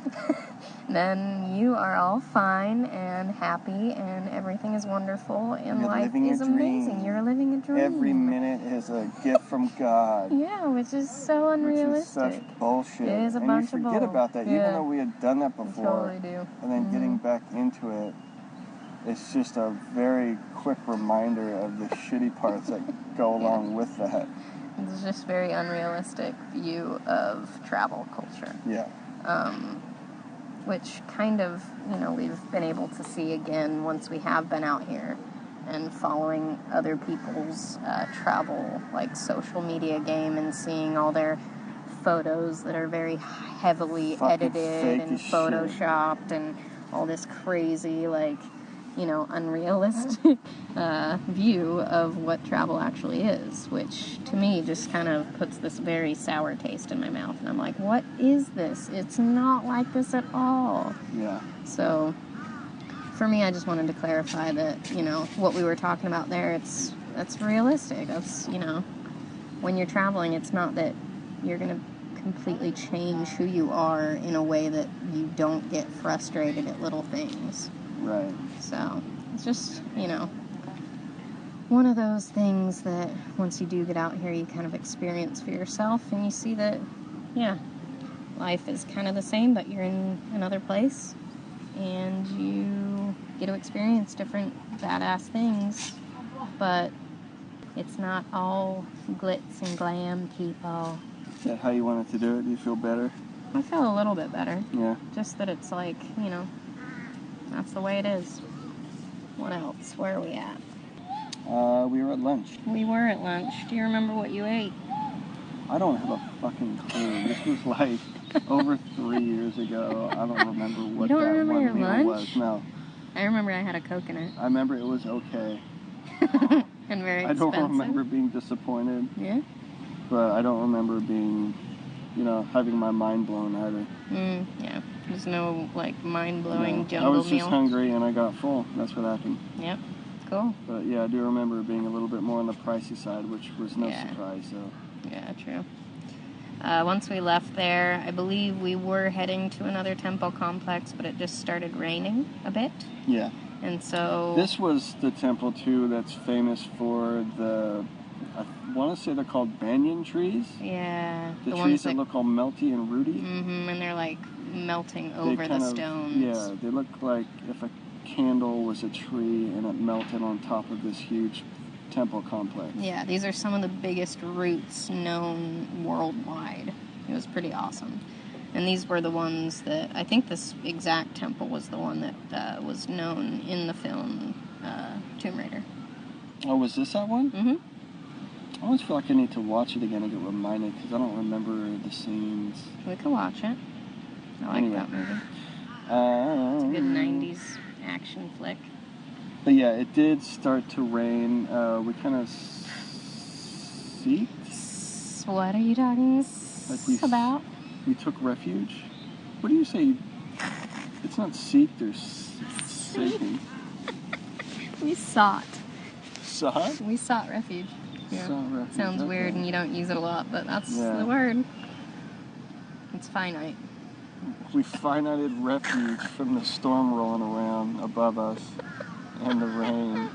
then you are all fine and happy and everything is wonderful and You're life living a is amazing. dream. You're living a dream. Every minute is a gift from God. Yeah, which is so unrealistic. Which is such bullshit. It is a and bunch you of forget bull. about that, Yeah. even though we had done that You before. totally do. And then getting back into it, it's just a very quick reminder of the shitty parts that go along with that. It's just very unrealistic view of travel culture. Yeah. Which kind of, we've been able to see again once we have been out here and following other people's travel, like social media game, and seeing all their photos that are very heavily Fucking edited fake and as shit. photoshopped and all this crazy, like, unrealistic view of what travel actually is, which to me just kind of puts this very sour taste in my mouth. And I'm like, what is this? It's not like this at all. Yeah. So for me, I just wanted to clarify that, what we were talking about there, that's realistic. That's, when you're traveling, it's not that you're going to completely change who you are in a way that you don't get frustrated at little things. Right. So, it's just, one of those things that once you do get out here, you kind of experience for yourself, and you see that, life is kind of the same, but you're in another place, and you get to experience different badass things, but it's not all glitz and glam, people. Is that how you wanted to do it? Do you feel better? I feel a little bit better. Yeah. Just that it's like, that's the way it is. What else? Where are we at? We were at lunch. We were at lunch. Do you remember what you ate? I don't have a fucking clue. This was like over 3 years ago. I don't remember what don't that remember one your meal lunch? was. No. I remember I had a coconut. I remember it was okay. And very I expensive. don't remember being disappointed, Yeah? but I don't remember being, having my mind blown either. Yeah. There's no, mind-blowing No. jungle I was just meal. hungry and I got full. That's what happened. Yep. Cool. But yeah, I do remember it being a little bit more on the pricey side, which was no Yeah. surprise. So Yeah, true. Once we left there, I believe we were heading to another temple complex, but it just started raining a bit. yeah, And so... this was the temple too that's famous for the I want to say they're called banyan trees. Yeah. The trees that look all melty and rooty. Mm-hmm, and they're like melting over the stones. Yeah, they look like if a candle was a tree and it melted on top of this huge temple complex. Yeah, these are some of the biggest roots known worldwide. It was pretty awesome. And these were the ones that, I think this exact temple was the one that was known in the film Tomb Raider. Oh, was this that one? Mm-hmm. I always feel like I need to watch it again and get reminded because I don't remember the scenes. We could watch it. I like that movie. It's a good 90s action flick. But yeah, it did start to rain. We kind of seeked. What are you talking about? We took refuge. What do you say? It's not seeked or seeking. We sought. Sought? We sought refuge. Yeah. Sought refuge. Sounds weird and you don't use it a lot, but that's the word. It's finite. We finited refuge from the storm rolling around above us and the rain.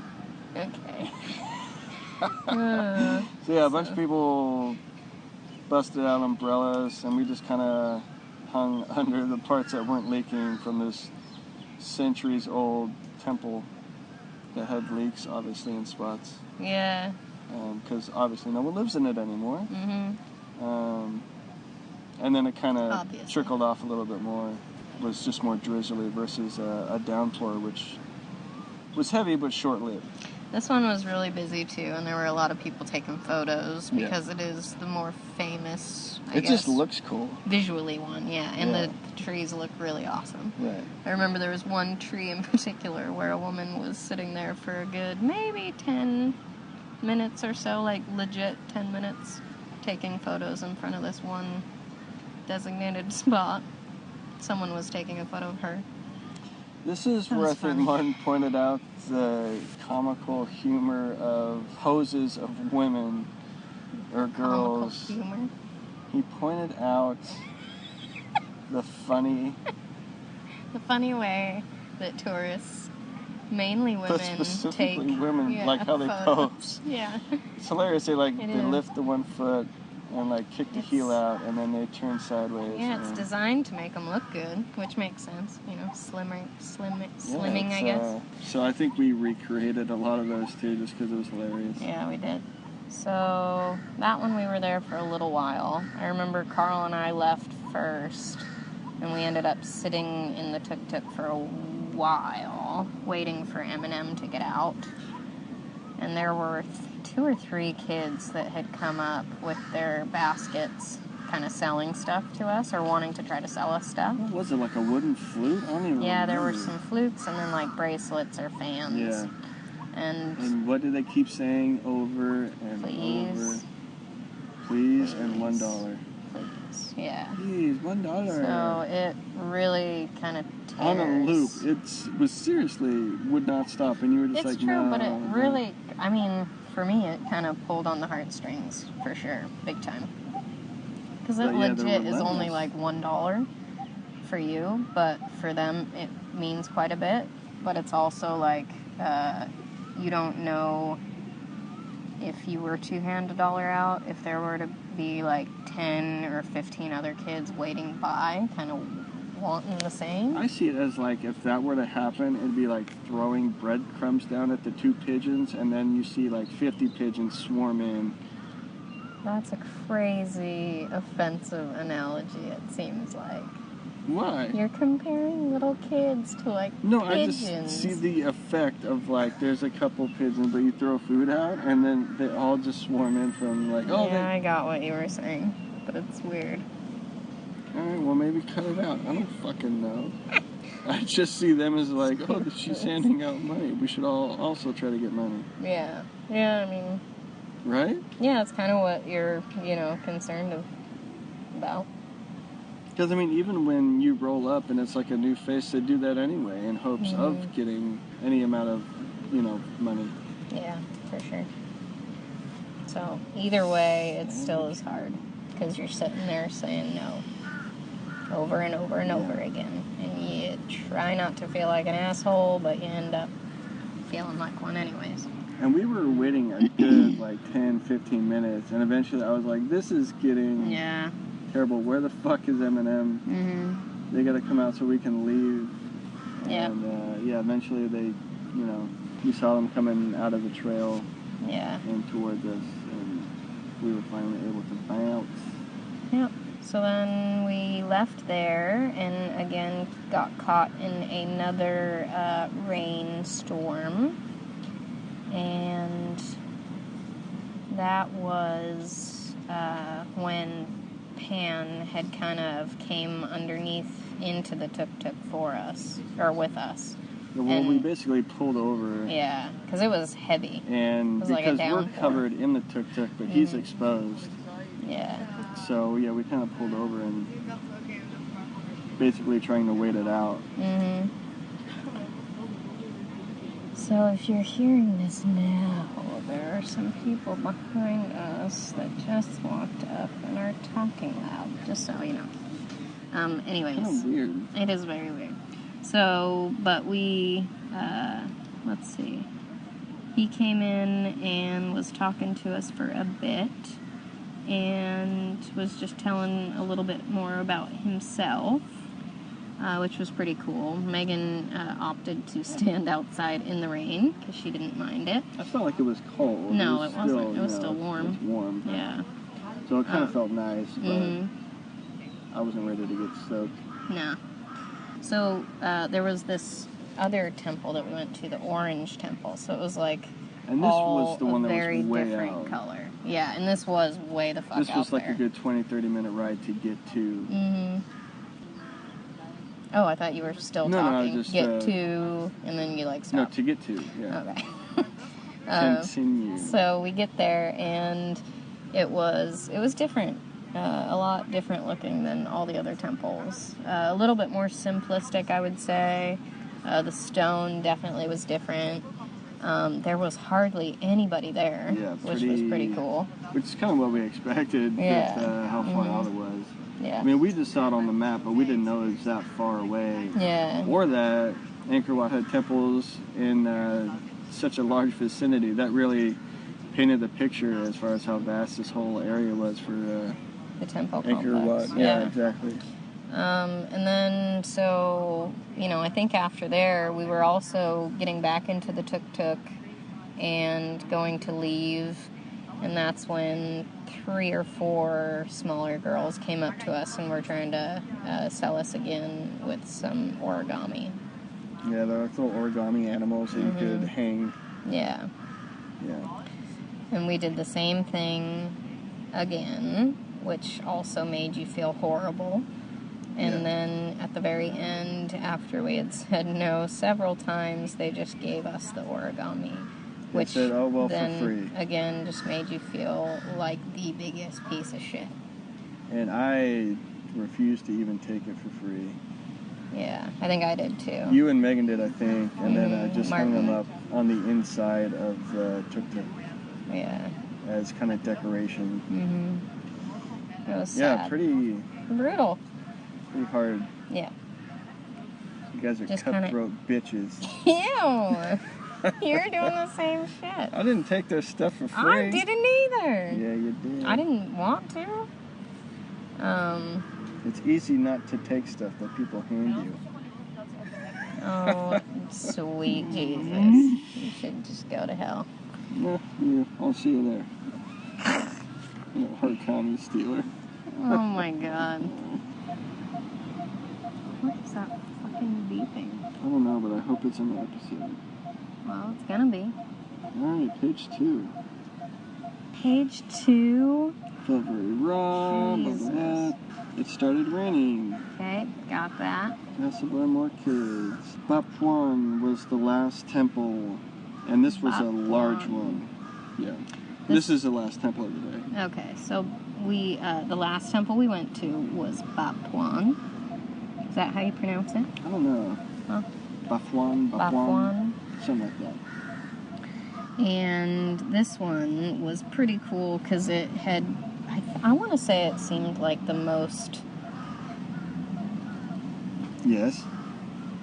Okay. So yeah, a bunch of people busted out umbrellas, and we just kind of hung under the parts that weren't leaking from this centuries-old temple that had leaks, obviously, in spots. Yeah. Because obviously no one lives in it anymore. Mm-hmm. And then it kind of trickled off a little bit more. It was just more drizzly versus a downpour, which was heavy but short-lived. This one was really busy too, and there were a lot of people taking photos because it is the more famous, I guess, just looks cool. Visually one, and the trees look really awesome. Right. I remember there was one tree in particular where a woman was sitting there for a good maybe 10 minutes or so, like legit 10 minutes, taking photos in front of this one designated spot. Someone was taking a photo of her. This is where I think Martin pointed out the comical humor of poses of women or girls. Comical humor? He pointed out the funny way that tourists, mainly women, but specifically take women, like how they pose. Yeah. It's hilarious. They lift the one foot and kick the heel out, and then they turn sideways. Yeah, it's designed to make them look good, which makes sense. You know, slimming, I guess. So I think we recreated a lot of those too, just because it was hilarious. Yeah, we did. So that one we were there for a little while. I remember Carl and I left first, and we ended up sitting in the tuk-tuk for a while, waiting for Eminem to get out. And there were 2 or 3 kids that had come up with their baskets kind of selling stuff to us or wanting to try to sell us stuff. What was it, like a wooden flute? I don't even remember. There were some flutes and then bracelets or fans. Yeah. And what did they keep saying over and over? Please and $1. Please, yeah. Please, $1. So it really kind of tears. On a loop. It was seriously would not stop, and you were just it's like, true, no. But it really, I mean, for me, it kind of pulled on the heartstrings for sure, big time. Because it legit is only $1 for you, but for them it means quite a bit. But it's also you don't know if you were to hand $1 out, if there were to be 10 or 15 other kids waiting by, kind of wanting the same. I see it as if that were to happen, it'd be like throwing breadcrumbs down at the 2 pigeons, and then you see 50 pigeons swarm in. That's a crazy, offensive analogy, it seems like. Why? You're comparing little kids to no, pigeons. I just see the effect of there's a couple pigeons, but you throw food out, and then they all just swarm in from I got what you were saying, but it's weird. Alright, well maybe cut it out. I don't fucking know. I just see them as she's handing out money. We should all also try to get money. Yeah. Yeah, I mean... Right? Yeah, it's kind of what you're, concerned about. Because, even when you roll up and it's a new face, they do that anyway in hopes of getting any amount of, money. Yeah, for sure. So, either way, it still is hard. Because you're sitting there saying no. Over and over and over again. And you try not to feel like an asshole, but you end up feeling like one anyways. And we were waiting a good, like, 10, 15 minutes. And eventually I was like, this is getting terrible. Where the fuck is Eminem? Mm-hmm. They gotta come out so we can leave. Yeah. And, eventually they, we saw them coming out of the trail. Yeah. And towards us. And we were finally able to bounce. Yep. So then we left there and again got caught in another rainstorm. And that was when Pan had kind of came underneath into the tuk-tuk for us, or with us. Well, we basically pulled over. Yeah, because it was heavy. And was because like we're covered in the tuk-tuk, but he's exposed. Yeah. So, we kind of pulled over and basically trying to wait it out. Mm-hmm. So if you're hearing this now, there are some people behind us that just walked up and are talking loud, just so you know. Anyways. Kind of weird. It is very weird. So, but we, let's see. He came in and was talking to us for a bit and was just telling a little bit more about himself, which was pretty cool. Megan opted to stand outside in the rain because she didn't mind it. I felt like it was cold. No, it wasn't. It was still warm. It was warm. Yeah. So it kind of felt nice, but Mm-hmm. I wasn't ready to get soaked. No. So there was this other temple that we went to, the Orange Temple. So it was like and this was the one that very was way different out. color. Yeah, and this was way the fuck out This was like there. a good 20, 30-minute ride to get to. Mm-hmm. Oh, I thought you were still No, talking. I was just, get to, and then you like No, stop. to get to, yeah. Okay. Continue. So we get there, and it was different. A lot different looking than all the other temples. A little bit more simplistic, I would say. The stone definitely was different. There was hardly anybody there, which was pretty cool. Which is kind of what we expected with how far out it was. Yeah. I mean, we just saw it on the map, but we didn't know it was that far away. Yeah. Or that Angkor Wat had temples in such a large vicinity. That really painted the picture as far as how vast this whole area was for the temple Angkor complex. Wat. Yeah, exactly. And then, so, I think after there, we were also getting back into the tuk-tuk and going to leave. And that's when 3 or 4 smaller girls came up to us and were trying to sell us again with some origami. Yeah, they're like little origami animals that you could hang. Yeah. Yeah. And we did the same thing again, which also made you feel horrible. And then at the very end, after we had said no several times, they just gave us the origami. Which said, oh, well, then, for free. Again, just made you feel like the biggest piece of shit. And I refused to even take it for free. Yeah, I think I did too. You and Megan did, I think, and then I just hung Martin. them up on the inside of the tuk-tuk. Yeah. As kind of decoration. It was sad. Yeah, pretty brutal. Pretty hard. Yeah. You guys are Just cutthroat bitches. Ew! You're doing the same shit. I didn't take their stuff for free. I didn't either. Yeah, you did. I didn't want to. It's easy not to take stuff that people hand you. Oh, sweet Jesus. You should just go to hell. No, I'll see you there. You know, hard commie stealer. Oh my god. What is that fucking beeping? I don't know, but I hope it's in the episode. Well, it's gonna be. Alright, page 2. Page 2. Felt very raw. Blah, blah, blah. It started raining. Okay, got that. Castle by more kids. Bapwan was the last temple, and this was a large one. Yeah. This is the last temple of the day. Okay, so we the last temple we went to was Bapwan. Is that how you pronounce it? I don't know. Huh? Bapwan. Something like that. And this one was pretty cool because it had, I want to say it seemed like the most... Yes.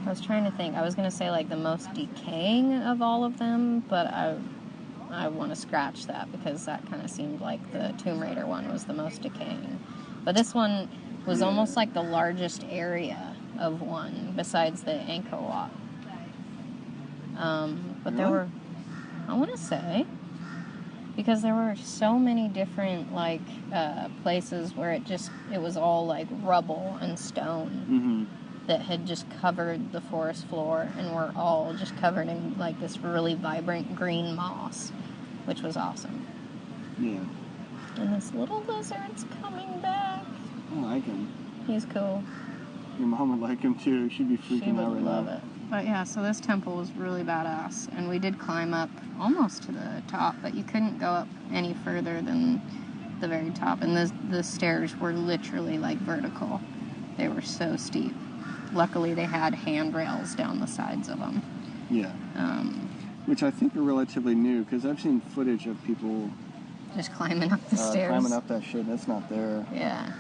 I was trying to think. I was going to say like the most decaying of all of them, but I want to scratch that because that kind of seemed like the Tomb Raider one was the most decaying. But this one was almost like the largest area of one besides the Angkor Wat. But there were, I want to say, because there were so many different like places where it was all like rubble and stone that had just covered the forest floor and were all just covered in like this really vibrant green moss, which was awesome. Yeah. And this little lizard's coming back. I like him. He's cool. Your mom would like him too. She'd be freaking She out would right love now. it. But yeah, so this temple was really badass, and we did climb up almost to the top, but you couldn't go up any further than the very top, and the stairs were literally like vertical. They were so steep. Luckily, they had handrails down the sides of them. Yeah. Which I think are relatively new, because I've seen footage of people just climbing up the stairs. Climbing up that shit. That's not there. Yeah.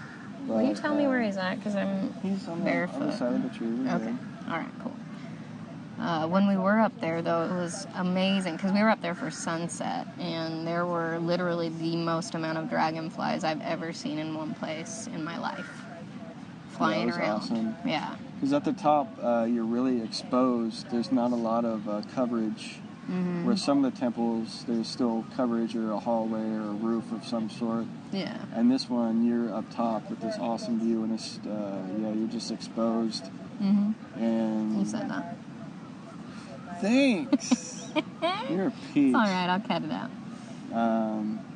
But, Will you tell me where he's at? Because he's on barefoot. the other side of the tree. We're Okay. good. All right, cool. When we were up there, though, it was amazing because we were up there for sunset, and there were literally the most amount of dragonflies I've ever seen in one place in my life, flying was around. awesome. Yeah. Because at the top, you're really exposed. There's not a lot of coverage. Where some of the temples, there's still coverage or a hallway or a roof of some sort. Yeah. And this one, you're up top with this awesome view, and it's you're just exposed. And You said that. Thanks. You're a peach. It's all right. I'll cut it out.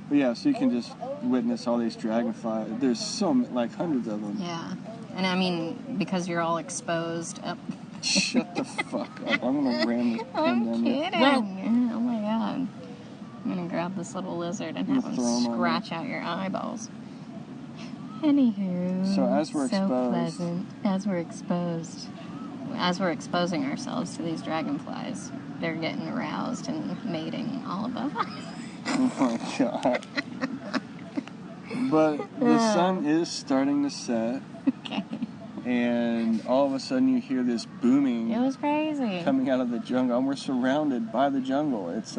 But yeah, so you can just witness all these dragonflies. There's like hundreds of them. Yeah. And I mean, because you're all exposed up. Shut the fuck up. I'm gonna ram this I'm pin down kidding. there. Oh my god. I'm gonna grab this little lizard and have him throw him on scratch out your eyeballs. Anywho. So as we're so exposed- pleasant. As we're exposing ourselves to these dragonflies, they're getting aroused and mating all above us. Oh my god. But the sun is starting to set, Okay. and all of a sudden you hear this booming It was crazy. coming out of the jungle, and we're surrounded by the jungle. It's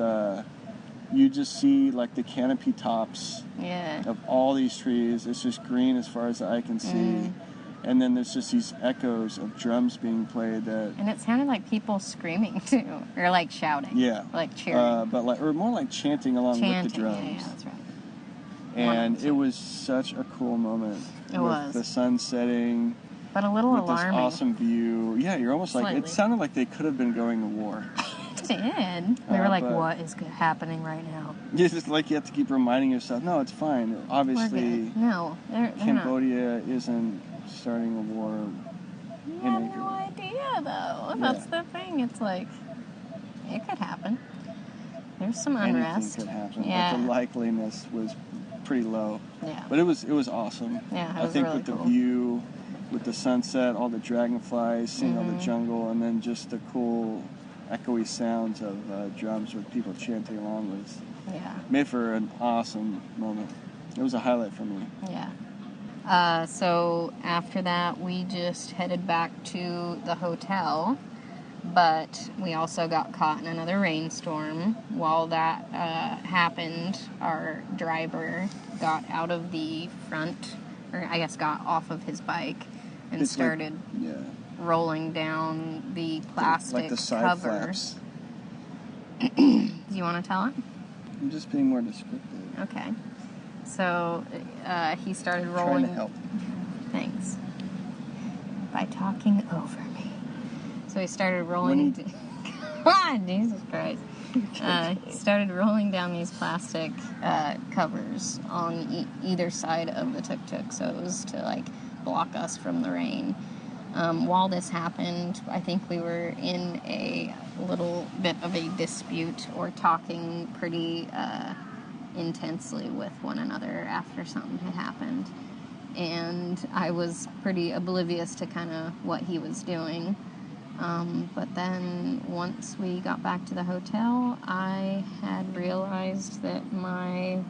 you just see like the canopy tops Yeah. of all these trees. It's just green as far as the eye can see. And then there's just these echoes of drums being played that, And it sounded like people screaming too, or like shouting. yeah, Like cheering. or more like chanting along Chanting. with the drums. Yeah, that's right. And Wonderful. it was such a cool moment. It with was. the sun setting, But a little with alarming. this awesome view. Yeah, you're almost like, it Slightly. sounded like they could have been going to war. It did. We were like, but- what is happening right now? It's just like you have to keep reminding yourself, no, it's fine. We're Obviously, good. No, they're not. Cambodia isn't starting a war. You have no idea, though. That's the thing. It's like, it could happen. There's some unrest. Anything could happen. Yeah. But the likeliness was pretty low. Yeah. But it was awesome. Yeah, it I was think really with cool. the view, with the sunset, all the dragonflies, seeing all Mm-hmm. the jungle, and then just the cool echoey sounds of drums with people chanting along was Yeah. made for an awesome moment. It was a highlight for me. Yeah. So after that, we just headed back to the hotel, but we also got caught in another rainstorm. While that happened, our driver got out of the front, or I guess got off of his bike and It's like- started Yeah. rolling down the plastic Like the side cover. flaps. Do you want to tell it? I'm just being more descriptive. Okay. So he started Trying rolling. to help. Thanks. By talking over me. So he stared When rolling. he- Come on, Jesus Christ. He started rolling down these plastic covers on either side of the tuk-tuk, so it was to like block us from the rain. While this happened, I think we were in a little bit of a dispute or talking pretty intensely with one another after something had happened. And I was pretty oblivious to kind of what he was doing. But then once we got back to the hotel, I had realized that my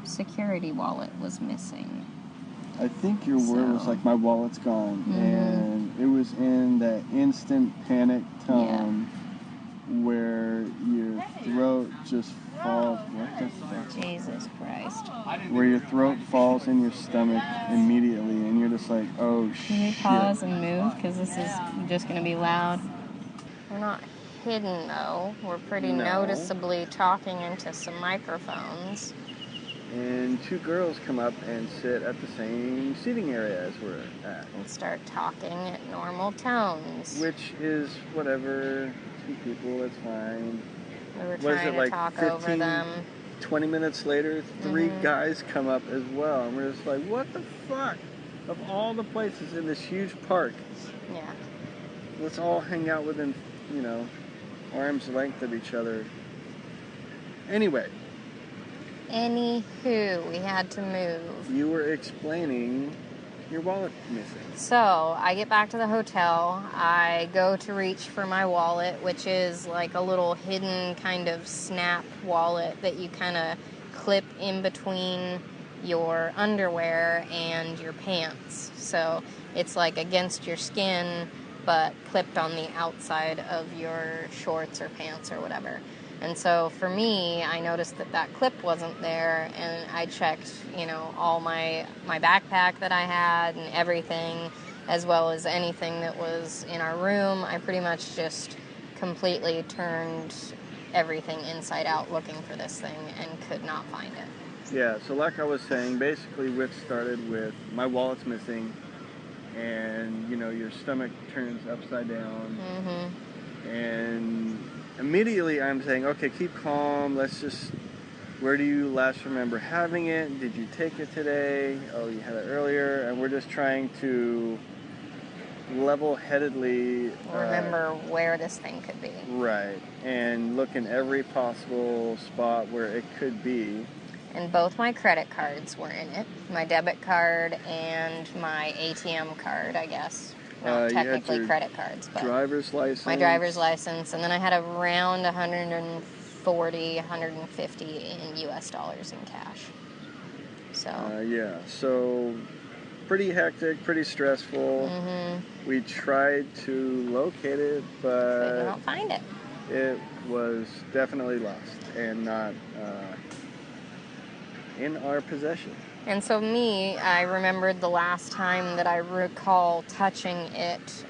security wallet was missing. I think your word was So- like, my wallet's gone. Mhm. And it was in that instant panic tone where your throat just falls. What the fuck? Jesus Christ. Where your throat falls in your stomach immediately, and you're just like, oh shit. Can we pause and move? Because this is just going to be loud. We're not hidden, though. We're pretty noticeably talking into some microphones. And two girls come up and sit at the same seating area as we're at. And start talking at normal tones. Which is whatever. Two people, that's fine. We were trying to talk over them. 20 minutes later, three guys come up as well. And we're just like, what the fuck? Of all the places in this huge park. Yeah. Let's all hang out within, arm's length of each other. Anyway. Anywho, we had to move. You were explaining your wallet missing. So, I get back to the hotel. I go to reach for my wallet, which is like a little hidden kind of snap wallet that you kind of clip in between your underwear and your pants. So, it's like against your skin, but clipped on the outside of your shorts or pants or whatever. And so for me, I noticed that clip wasn't there, and I checked, all my backpack that I had and everything, as well as anything that was in our room. I pretty much just completely turned everything inside out looking for this thing and could not find it. Yeah, so like I was saying, basically it started with my wallet's missing, and, your stomach turns upside down, and immediately I'm saying, okay, keep calm, where do you last remember having it? Did you take it today? Oh, you had it earlier. And we're just trying to level-headedly remember where this thing could be. Right, and look in every possible spot where it could be. And both my credit cards were in it, my debit card and my ATM card, I guess. Not technically credit cards, but driver's license. My driver's license, and then I had around 140, 150 in US dollars in cash. So so pretty hectic, pretty stressful. We tried to locate it, but couldn't not find it. It was definitely lost and not in our possession. And so I remembered the last time that I recall touching it,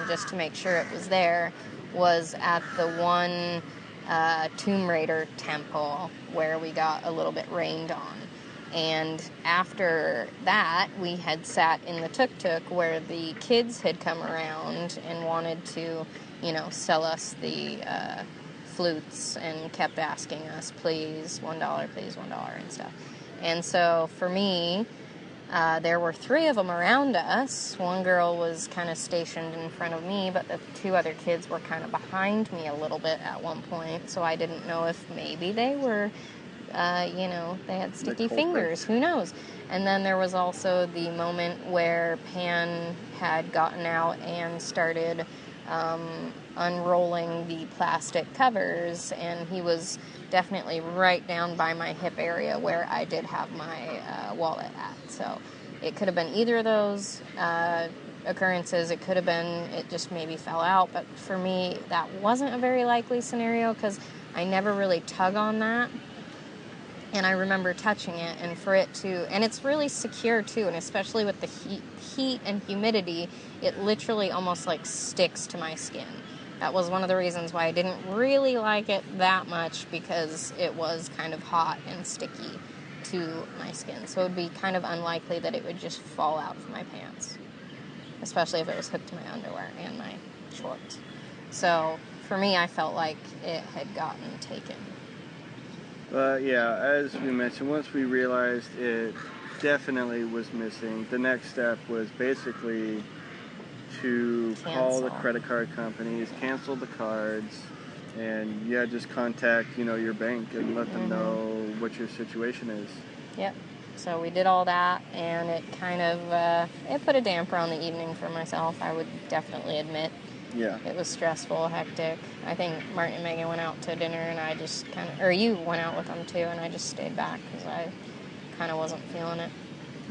just to make sure it was there, was at the one Tomb Raider temple where we got a little bit rained on. And after that, we had sat in the tuk-tuk where the kids had come around and wanted to, sell us the flutes and kept asking us, please, $1, please, $1 and stuff. And so for me, there were three of them around us. One girl was kind of stationed in front of me, but the two other kids were kind of behind me a little bit at one point. So I didn't know if maybe they were, they had sticky fingers. Who knows? And then there was also the moment where Pan had gotten out and started unrolling the plastic covers, and he was definitely right down by my hip area where I did have my wallet at. So it could have been either of those occurrences. It could have been it just maybe fell out, but for me that wasn't a very likely scenario because I never really tug on that. And I remember touching it, and for it to, and it's really secure too, and especially with the heat and humidity, it literally almost like sticks to my skin. That was one of the reasons why I didn't really like it that much, because it was kind of hot and sticky to my skin. So it would be kind of unlikely that it would just fall out of my pants, especially if it was hooked to my underwear and my shorts. So for me, I felt like it had gotten taken. Yeah, as we mentioned, once we realized it definitely was missing, the next step was basically to call the credit card companies, cancel the cards, and just contact, your bank and let them know what your situation is. Yep. So we did all that, and it kind of, it put a damper on the evening for myself, I would definitely admit. Yeah. It was stressful, hectic. I think Martin and Megan went out to dinner, and I just or you went out with them too, and I just stayed back because I kind of wasn't feeling it.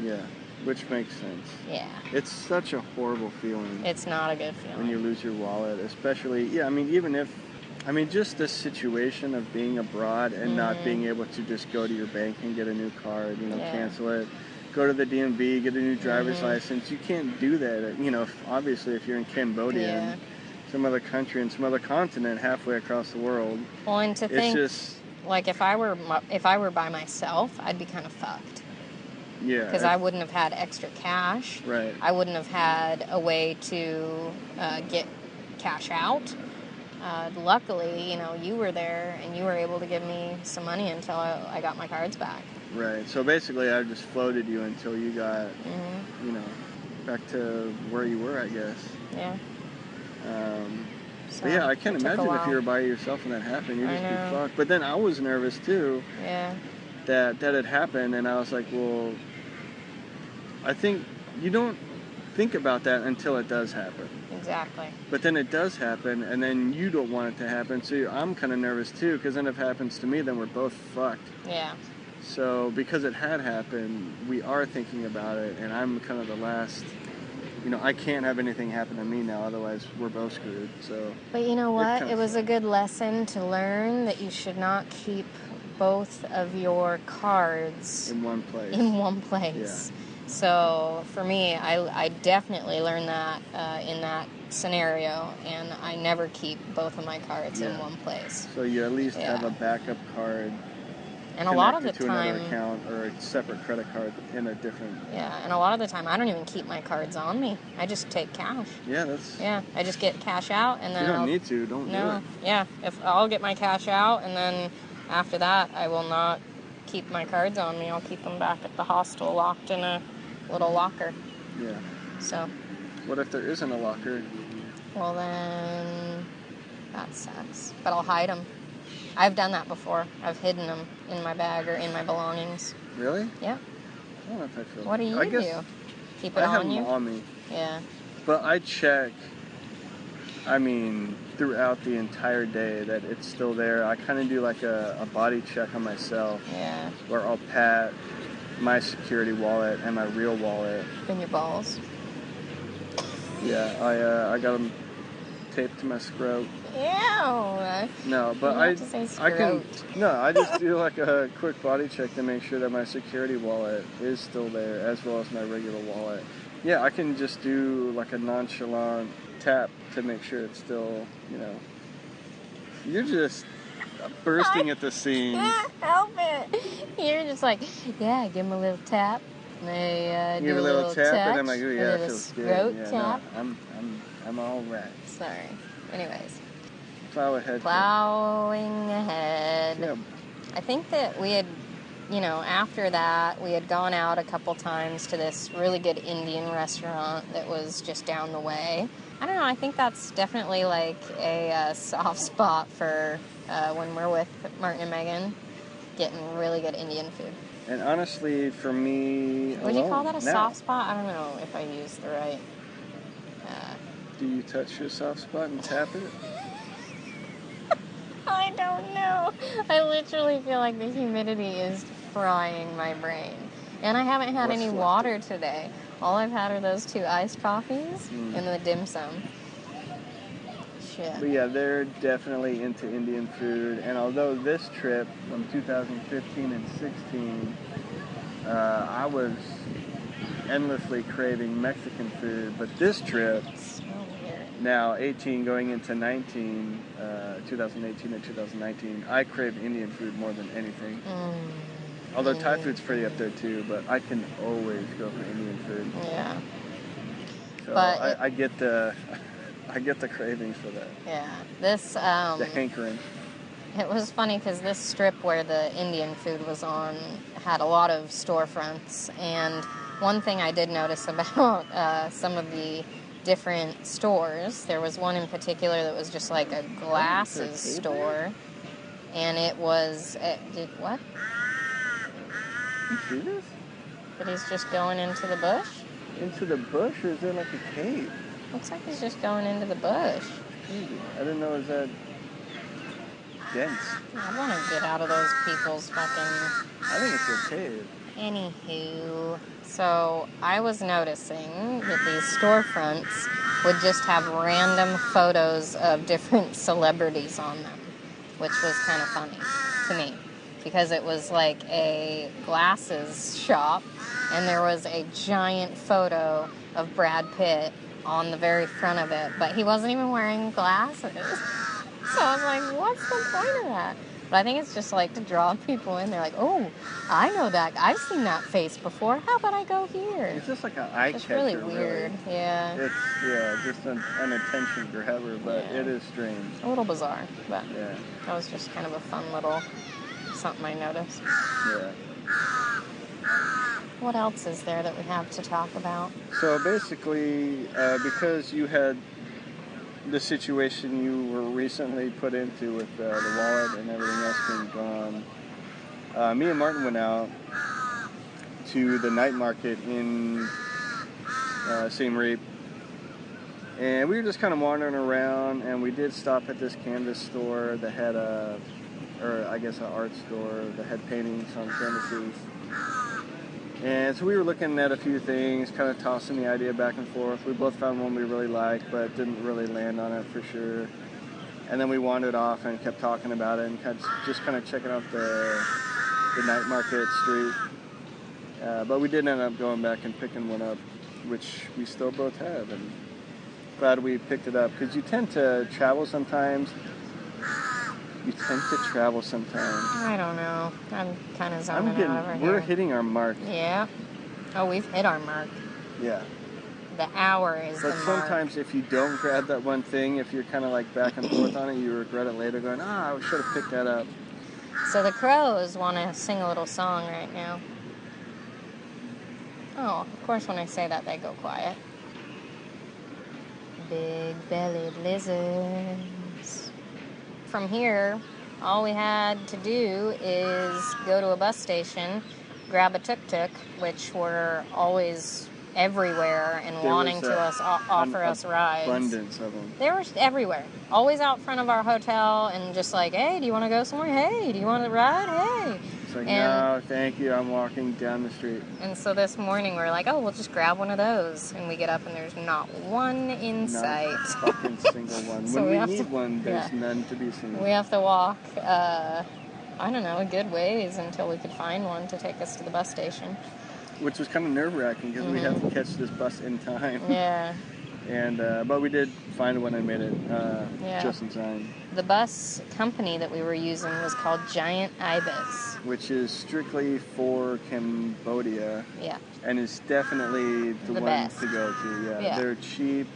Yeah, which makes sense. Yeah. It's such a horrible feeling. It's not a good feeling. When you lose your wallet, especially, even if I mean, just the situation of being abroad and not being able to just go to your bank and get a new card, cancel it, go to the DMV, get a new driver's license. You can't do that. Obviously, if you're in Cambodia, some other country and some other continent halfway across the world. Well, and to think, just, like, if I were by myself, I'd be kind of fucked. Yeah. Because I wouldn't have had extra cash. Right. I wouldn't have had a way to get cash out. Luckily, you were there and you were able to give me some money until I got my cards back. Right. So basically, I just floated you until you got, back to where you were, I guess. Yeah. But yeah, I can't imagine if you were by yourself and that happened. You'd just be fucked. But then I was nervous too. Yeah. That had happened, and I was like, well, I think you don't think about that until it does happen. Exactly. But then it does happen, and then you don't want it to happen, so I'm kind of nervous too, because then if it happens to me, then we're both fucked. Yeah. So because it had happened, we are thinking about it, and I'm kind of the last. I can't have anything happen to me now, otherwise we're both screwed. So. But you know what? It was a good lesson to learn that you should not keep both of your cards in one place. Yeah. So for me, I definitely learned that in that scenario, and I never keep both of my cards in one place. So you at least have a backup card. And a lot of the to time, another account or a separate credit card in a different. Yeah, and a lot of the time, I don't even keep my cards on me. I just take cash. Yeah, that's. Yeah, I just get cash out, and then. You don't need to. Don't do it. Yeah, if I'll get my cash out, and then after that, I will not keep my cards on me. I'll keep them back at the hostel, locked in a little locker. Yeah. So. What if there isn't a locker? Well, then that sucks. But I'll hide them. I've done that before. I've hidden them in my bag or in my belongings. Really? Yeah. I don't know if I feel. What do you do? Keep it on you? I have them on me. Yeah. But I check. Throughout the entire day that it's still there. I kind of do like a body check on myself. Yeah. Where I'll pat my security wallet and my real wallet. In your balls. Yeah, I got them taped to my scrot. Ew. No, but I just do like a quick body check to make sure that my security wallet is still there, as well as my regular wallet. Yeah, I can just do like a nonchalant tap to make sure it's still, You're just bursting at the seams. Help it. You're just like, yeah, give him a little tap. They give a little tap, touch, and I'm like, oh yeah, it feels good. Yeah, tap. No, I'm all right. Sorry. Anyways. Plow ahead. Plowing ahead. Yeah. I think that we had, after that, we had gone out a couple times to this really good Indian restaurant that was just down the way. I don't know, I think that's definitely like a soft spot for when we're with Martin and Megan, getting really good Indian food. And honestly, for me, would you call that a soft spot? I don't know if I used the right. Do you touch your soft spot and tap it? I don't know. I literally feel like the humidity is frying my brain. And I haven't had any water today. All I've had are those 2 iced coffees and the dim sum. Shit. But yeah, they're definitely into Indian food. And although this trip from 2015 and 16, I was endlessly craving Mexican food. But this trip, now 18 going into 19, 2018 and 2019, I crave Indian food more than anything. Although Thai food's pretty up there too, but I can always go for Indian food. Yeah. So I get the cravings for that. Yeah. This the hankering. It was funny because this strip where the Indian food was on had a lot of storefronts, and one thing I did notice about some of the different stores, there was one in particular that was just like a glasses store, and it was what? You see this? But he's just going into the bush? Into the bush, or is there like a cave? Looks like he's just going into the bush. Crazy. I didn't know it was that dense. I want to get out of those people's fucking... I think it's a cave. Anywho, so I was noticing that these storefronts would just have random photos of different celebrities on them, which was kind of funny to me because it was like a glasses shop and there was a giant photo of Brad Pitt on the very front of it, but he wasn't even wearing glasses. So I was like, what's the point of that? But I think it's just like to draw people in. They're like, oh, I know that. I've seen that face before. How about I go here? It's just like an eye It's catcher. really weird. Really. Yeah. It's just an attention grabber, but Yeah. it is strange. A little bizarre, but Yeah. that was just kind of a fun little something I noticed. Yeah. What else is there that we have to talk about? So basically, because you had the situation you were recently put into with the wallet and everything else being gone, me and Martin went out to the night market in Siem Reap, and we were just kind of wandering around, and we did stop at this canvas store that had an art store that had paintings on canvases. And so we were looking at a few things, kind of tossing the idea back and forth. We both found one we really liked, but didn't really land on it for sure. And then we wandered off and kept talking about it and just kind of checking out the night market street. But we did end up going back and picking one up, which we still both have. And glad we picked it up, because you tend to travel sometimes. I don't know. I'm kind of zoning out over here. We're hitting our mark. Yeah. Oh, we've hit our mark. Yeah. The hour is the But mark. sometimes if you don't grab that one thing, if you're kind of like back and forth on it, you regret it later going, I should have picked that up. So the crows want to sing a little song right now. Oh, of course when I say that they go quiet. Big-bellied lizards. From here, all we had to do is go to a bus station, grab a tuk-tuk, which were always everywhere and wanting to offer us rides. Abundance of them. They were everywhere. Always out front of our hotel and just like, hey, do you want to go somewhere? Hey, do you want to ride? Hey. It's like, no, thank you. I'm walking down the street. And so this morning we're like, oh, we'll just grab one of those. And we get up and there's not one in sight. Not fucking single one. So when we need one, there's none to be seen. We have to walk, a good ways until we could find one to take us to the bus station. Which was kind of nerve-wracking because we had to catch this bus in time. Yeah. And but we did find one and made it just in time. The bus company that we were using was called Giant Ibis. Which is strictly for Cambodia. Yeah. And is definitely the one best to go to. Yeah. They're cheap.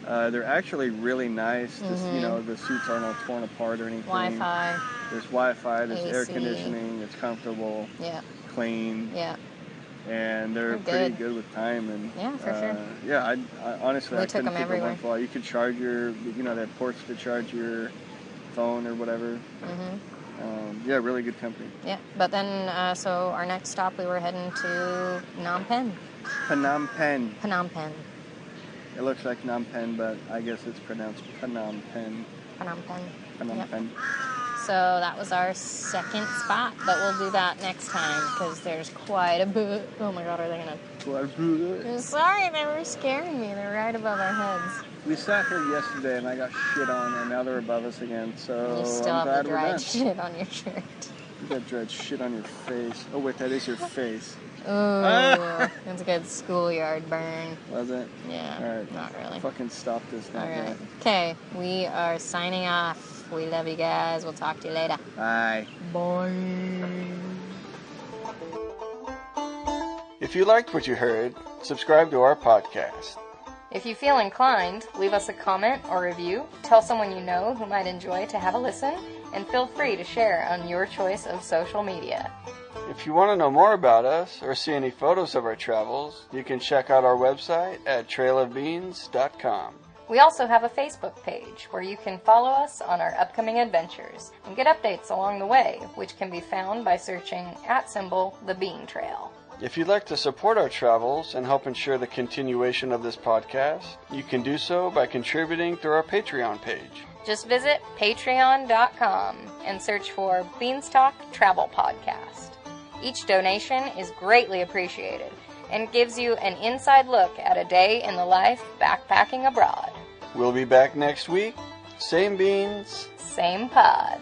They're actually really nice. Just, the seats aren't all torn apart or anything. Wi-Fi. There's Wi-Fi. There's AC. air conditioning. It's comfortable. Yeah. Clean. Yeah. And they're pretty good with time. And yeah, for sure. Yeah, I honestly I couldn't them think everywhere. of one flaw. You could charge your, they have ports to charge your phone or whatever. Yeah, really good company. Yeah, but then so our next stop we were heading to Phnom Penh. Phnom Penh. Phnom Penh. It looks like Phnom Penh, but I guess it's pronounced Phnom Penh. Phnom Penh. Phnom Penh. So that was our second spot, but we'll do that next time because there's quite a bit. Oh my God, are they gonna? Sorry, they were scaring me. They're right above our heads. We sat here yesterday and I got shit on, and now they're above us again. So You still I'm have glad the we're dried done. shit on your shirt. You got dried shit on your face. Oh wait, that is your face. Ooh, that's a good schoolyard burn. Was it? Yeah. All right. Not really. Fucking stop this now. All right. Okay, we are signing off. We love you guys. We'll talk to you later. Bye. Bye. If you liked what you heard, subscribe to our podcast. If you feel inclined, leave us a comment or review, tell someone you know who might enjoy to have a listen, and feel free to share on your choice of social media. If you want to know more about us or see any photos of our travels, you can check out our website at trailofbeans.com. We also have a Facebook page where you can follow us on our upcoming adventures and get updates along the way, which can be found by searching @ The Bean Trail. If you'd like to support our travels and help ensure the continuation of this podcast, you can do so by contributing through our Patreon page. Just visit patreon.com and search for Beanstalk Travel Podcast. Each donation is greatly appreciated and gives you an inside look at a day in the life backpacking abroad. We'll be back next week. Same beans. Same pod.